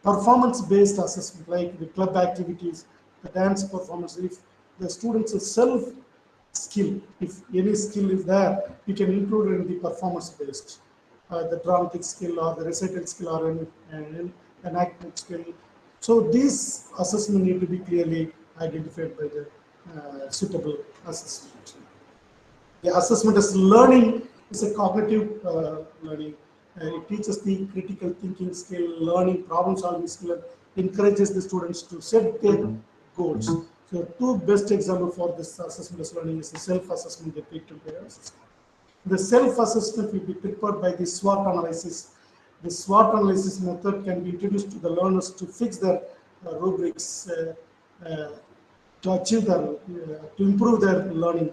performance-based assessment like the club activities, the dance performance. If the students' self skill, if any skill is there, we can include it in the performance-based, the dramatic skill or the recital skill or an enactment skill. So these assessments need to be clearly identified by the suitable assessment. The assessment is learning is a cognitive learning. It teaches the critical thinking skill, learning, problem solving skill, encourages the students to set their goals. So two best examples for this assessment is learning is the self-assessment, the peer-to-peer assessment. The self-assessment will be prepared by the SWOT analysis. The SWOT analysis method can be introduced to the learners to fix their rubrics, to achieve their, to improve their learning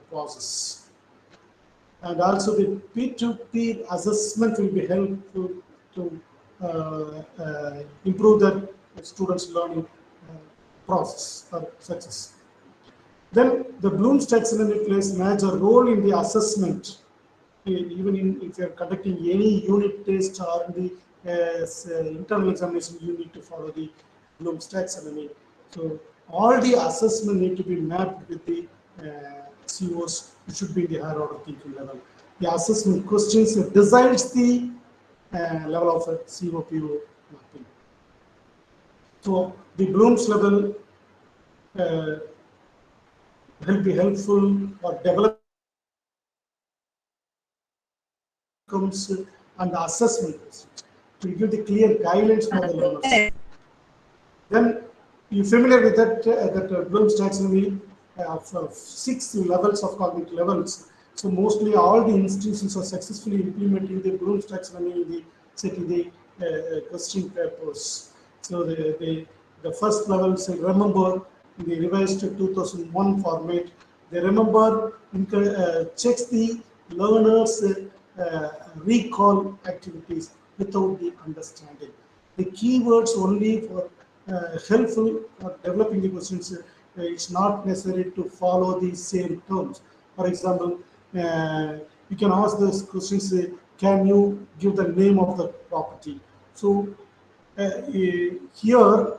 process. And also the peer-to-peer assessment will be helpful to improve the students' learning process or success. Then the Bloom's taxonomy plays major role in the assessment. Even if you are conducting any unit test or the internal examination, you need to follow the Bloom's taxonomy. So all the assessment need to be mapped with the COs. It should be the higher order thinking level. the assessment questions decides the level of COPO mapping. So the Bloom's level will be helpful for developing outcomes and the assessment to give the clear guidelines for the learners. Then you're familiar with that Bloom's taxonomy of 6 levels of cognitive levels. So mostly all the institutions are successfully implementing the Bloom's taxonomy in the setting the question papers. So the first level, say, remember in the revised 2001 format, they remember checks the learners recall activities without the understanding. The keywords only for helpful for developing the questions. It's not necessary to follow the same terms. For example, you can ask those questions, can you give the name of the property? So here,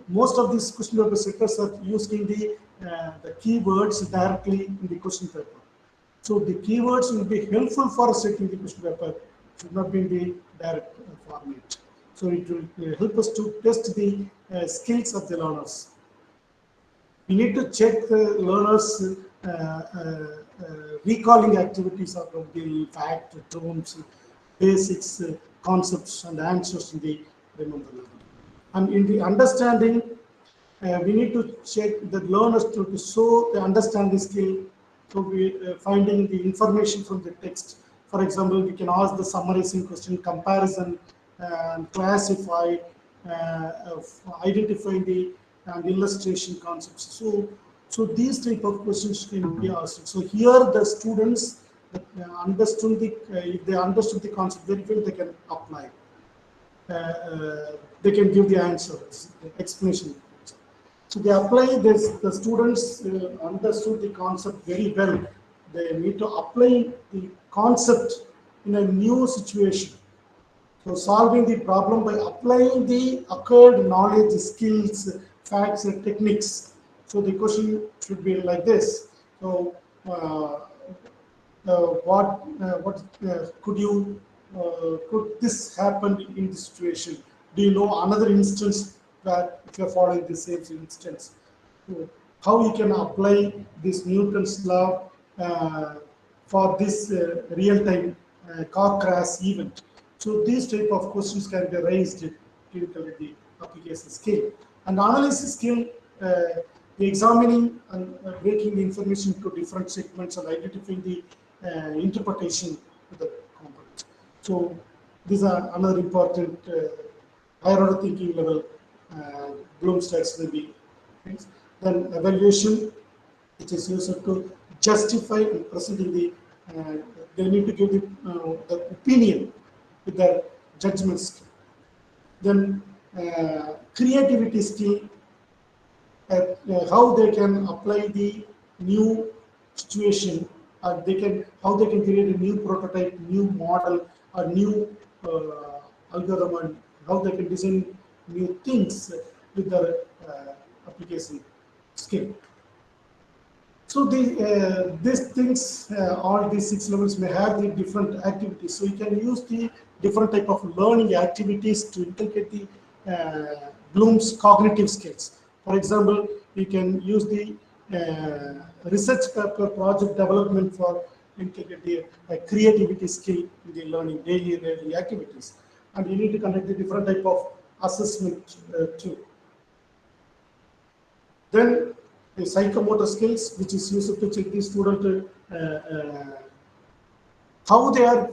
most of these question paper setters are using the keywords directly in the question paper. So the keywords will be helpful for setting the question paper, should not be in the direct format. So it will help us to test the skills of the learners. We need to check the learners' recalling activities of the fact, terms, basics, concepts, and answers in the remember level. And in the understanding, we need to check the learners to show the understanding skill. So we finding the information from the text. For example, we can ask the summarizing question, comparison, and classify, identify the illustration concepts. So these type of questions can be asked. So here the students understood the if they understood the concept very well, they can apply. They can give the answers, the explanation. So they apply this. The students understood the concept very well. They need to apply the concept in a new situation. So solving the problem by applying the occurred knowledge, skills, facts, and techniques. So the question should be like this. So could this happen in this situation? Do you know another instance where if you're following the same instance? So how you can apply this Newton's law for this real-time car crash event? So these type of questions can be raised clinically the application skill. And analysis skill, the examining and breaking the information into different segments and identifying the interpretation of the components. So these are another important higher order thinking level Bloom's taxonomy. Then evaluation, which is used to justify and presenting the they need to give the opinion with their judgment skill. Then creativity skill, how they can apply the new situation, how they can create a new prototype, new model, a new algorithm, and how they can design new things with their application skill. So these things, all these 6 levels may have the different activities. So you can use the different type of learning activities to inculcate the Bloom's cognitive skills. For example, you can use the research paper project development for inculcate the creativity skill in the learning daily activities. And you need to conduct the different type of assessment too. Then the psychomotor skills, which is used to check the student how they are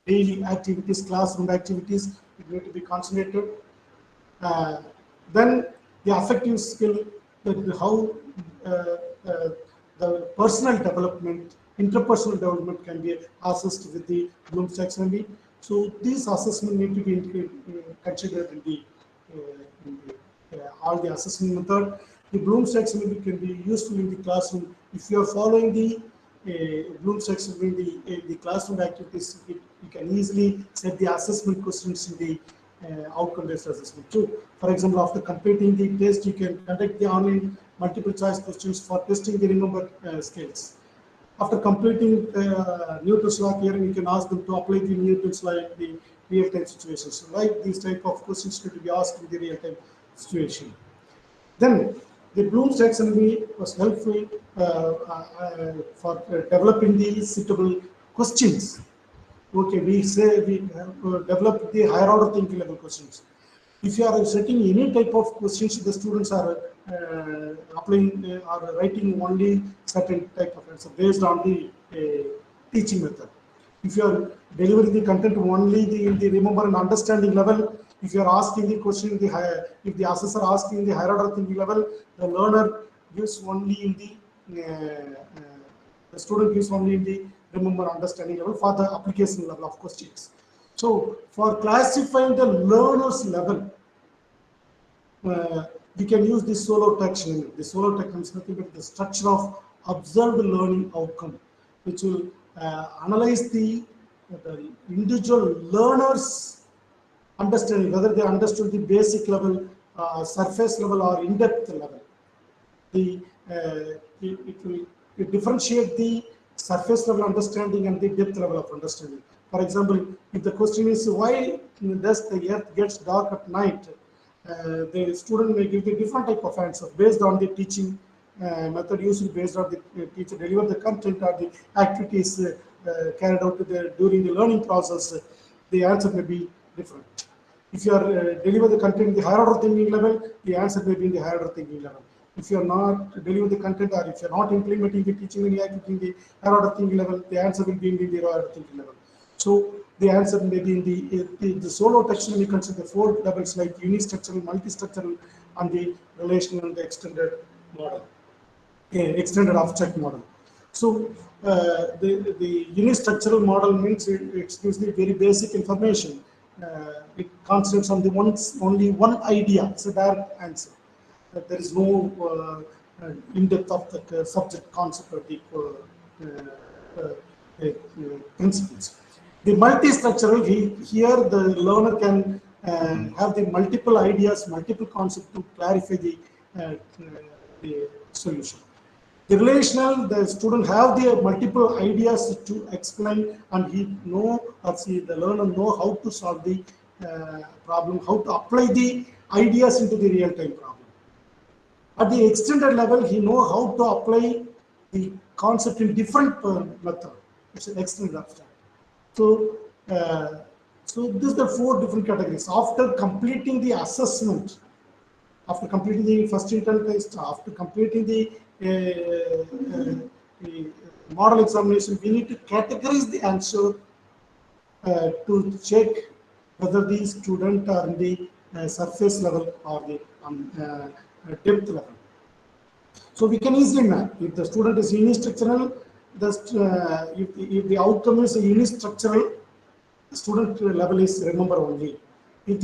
daily activities, classroom activities, it need to be concentrated. Then the affective skill, how the personal development, interpersonal development can be assessed with the Bloom's taxonomy. So these assessments need to be considered in the all the assessment method. The Bloom's taxonomy can be useful in the classroom. If you are following the Bloom's taxonomy in the classroom activities, you can easily set the assessment questions in the outcome-based assessment too. For example, after completing the test, you can conduct the online multiple choice questions for testing the remember skills. After completing Newton's law theorem, you can ask them to apply the Newton's law in the real-time situations. Like these type of questions need to be asked in the real-time situation. Then the Bloom's taxonomy was helpful for developing the suitable questions. Okay, we say we have developed the higher order thinking level questions. If you are setting any type of questions, the students are applying or writing only certain type of answer based on the teaching method. If you are delivering the content only in the remember and understanding level, if you are asking the question in the higher, if the assessor asking in the higher order thinking level, the learner gives only in the student gives only in the remember understanding level for the application level of questions. So for classifying the learner's level, we can use the solo taxonomy. The solo taxonomy is nothing but the structure of observed learning outcome, which will analyze the individual learner's understanding, whether they understood the basic level, surface level, or in-depth level. It will differentiate the surface level understanding and the depth level of understanding. For example, if the question is why does the earth gets dark at night, the student may give the different type of answer based on the teaching method used, based on the teacher deliver the content or the activities carried out during the learning process. The answer may be different. If you are deliver the content in the higher order thinking level, the answer may be in the higher order thinking level. If you are not delivering the content, or if you are not implementing the teaching and activity in the higher order thinking level, the answer will be in the lower order thinking level. So the answer may be in the solo taxonomy consider the 4 levels like unistructural, multistructural, and the relational and the extended model, extended abstract model. So the unistructural model means it gives the very basic information. It concentrates on only one idea. It's a direct answer. There is no in-depth of the subject concept or the principles. The multi-structural, here the learner can have the multiple ideas, multiple concepts to clarify the solution. The relational, the student have the multiple ideas to explain, and the learner know how to solve the problem, how to apply the ideas into the real-time problem. At the extended level, he know how to apply the concept in different method. It's an extended abstract. So, so these are the 4 different categories. After completing the assessment, after completing the first intent test, after completing the model examination, we need to categorize the answer to check whether the student are in the surface level or the depth level. So we can easily map. If the student is unistructural, if the outcome is a unistructural, the student level is remember only. If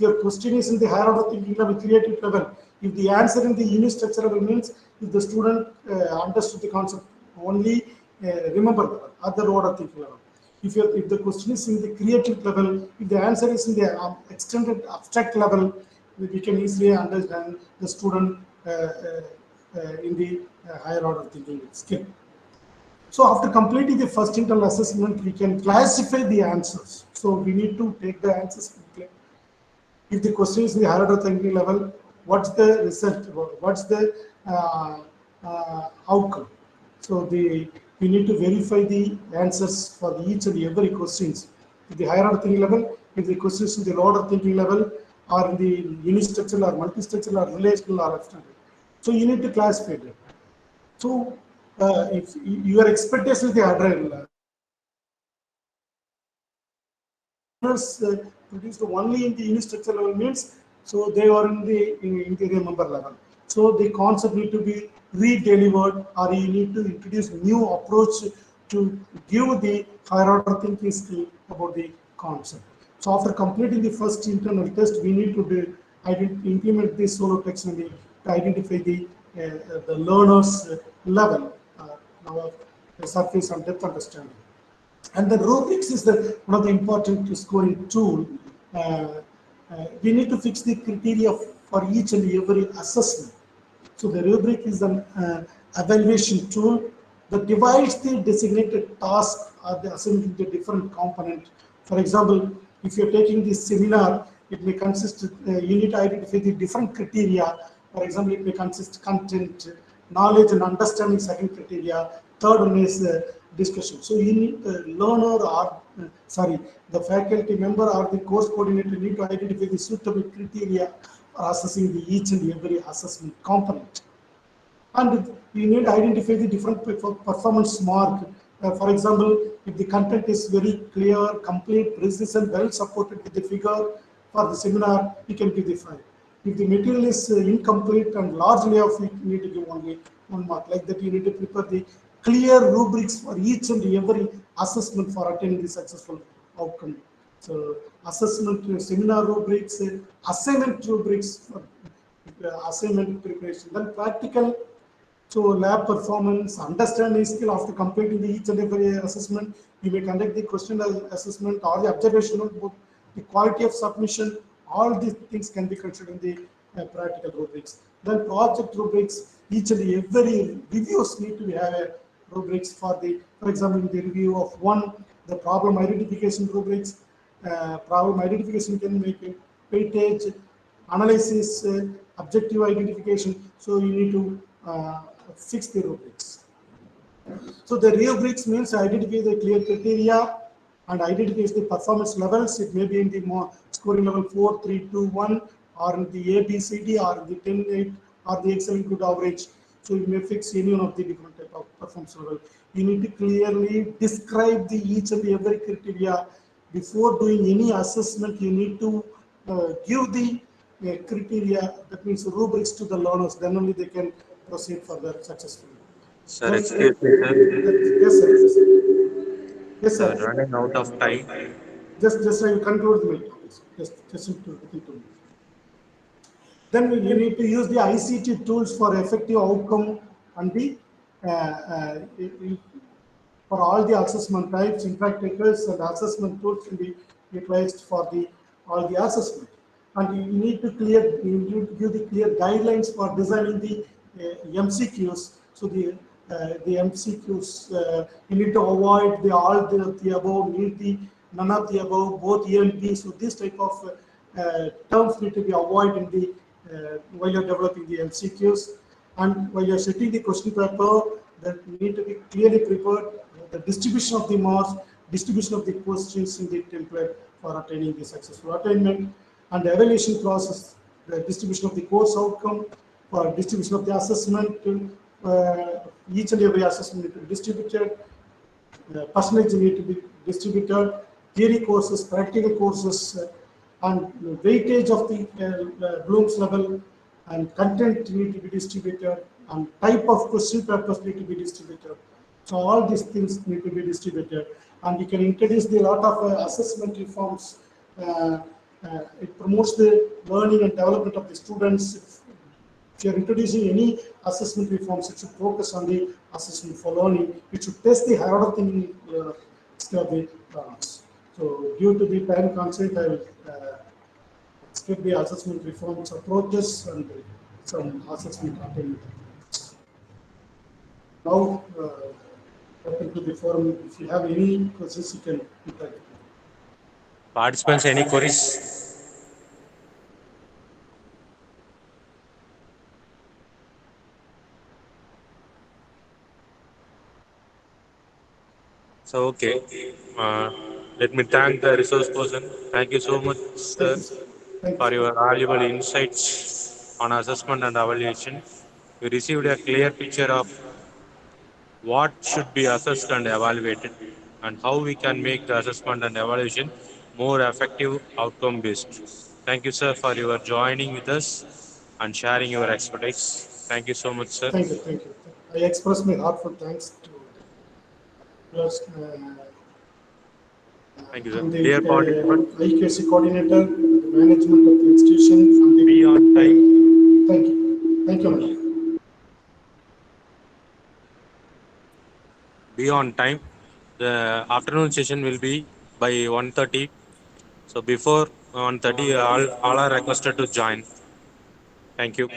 your question is in the higher order thinking level, creative level, if the answer in the unistructural means if the student understood the concept only, remember level, other order thinking level. If the question is in the creative level, if the answer is in the extended abstract level, we can easily understand the student in the higher order thinking skill. So after completing the first internal assessment, we can classify the answers. So we need to take the answers. If the question is in the higher order thinking level, what's the result? What's the outcome? So we need to verify the answers for each and every questions. If the higher order thinking level, if the questions in the lower order thinking level, or in the unistructural or multistructural or relational or extended. So you need to classify them. So if your expectation is the other produced only in the unistructural level means, so they are in the remember level. So the concept need to be re-delivered, or you need to introduce new approach to give the higher order thinking skill about the concept. So after completing the first internal test, we need to implement this solo taxonomy to identify the learner's level, surface and depth understanding. And the rubrics is one of the important scoring tool. We need to fix the criteria for each and every assessment. So the rubric is an evaluation tool that divides the designated task or the assignment into different component. For example, if you're taking this seminar, it may consist, you need to identify the different criteria. For example, it may consist content, knowledge and understanding, second criteria. Third one is discussion. So you need the learner or, the faculty member or the course coordinator need to identify the suitable criteria for assessing the each and every assessment component. And you need to identify the different performance mark. For example, if the content is very clear, complete, precise, and well supported with the figure for the seminar, you can give the 5. If the material is incomplete and largely of it, you need to give only 1 mark. Like that, you need to prepare the clear rubrics for each and every assessment for attaining the successful outcome. So, assessment, seminar rubrics, assignment rubrics for assignment preparation, then practical. So lab performance, understanding skill after completing the each and every assessment, you may conduct the question assessment or the observational book, the quality of submission, all these things can be considered in the practical rubrics. Then project rubrics, each and every reviews need to have a rubrics for example, in the review of one, the problem identification rubrics, problem identification can make it, weightage, analysis, objective identification. So you need to fix the rubrics. So the rubrics means identify the clear criteria and identifies the performance levels. It may be in the scoring level 4, 3, 2, 1, or in the A, B, C, D, or in the 10, 8, or the excellent, good, average. So you may fix any one of the different type of performance level. You need to clearly describe the each and every criteria. Before doing any assessment, you need to give the criteria, that means rubrics to the learners, then only they can proceed further successfully. Sir, excuse me, sir. Yes, sir. Yes, Sir, sir. running out of time. Just I will conclude my topics. Just within 2 minutes. Then you need to use the ICT tools for effective outcome and the for all the assessment types, impact takers and assessment tools can be utilized for all the assessment. And you need to give the clear guidelines for designing the MCQs. So the MCQs, you need to avoid all the above, need the none of the above, both A and B. So this type of terms need to be avoided in the while you're developing the MCQs. And while you're setting the question paper, that need to be clearly prepared, the distribution of the marks, distribution of the questions in the template for attaining the successful attainment, and the evaluation process, the distribution of the course outcome, for distribution of the assessment, each and every assessment need to be distributed, percentage need to be distributed, theory courses, practical courses, and weightage of the Bloom's level, and content need to be distributed, and type of question papers need to be distributed. So all these things need to be distributed, and you can introduce a lot of assessment reforms. It promotes the learning and development of the students. If you're introducing any assessment reforms, it should focus on the assessment for learning. It should test the higher order thinking of the learners. So due to the time constraint, I will skip the assessment reforms approaches and some assessment attainment. Now, open to the forum. If you have any questions, you can interact. Participants, any queries? So, okay. Let me thank the resource person. Thank you so much, sir, for your valuable insights on assessment and evaluation. We received a clear picture of what should be assessed and evaluated, and how we can make the assessment and evaluation more effective, outcome based. Thank you, sir, for your joining with us and sharing your expertise. Thank you so much, sir. Thank you, thank you. I express my heartfelt thanks to Thank you, sir. the Dear participants, IQC coordinator, the management of the institution, and the be on time. Thank you. Thank you, madam. Be on time. The afternoon session will be by 1:30. So before 1:30, all are requested to join. Thank you.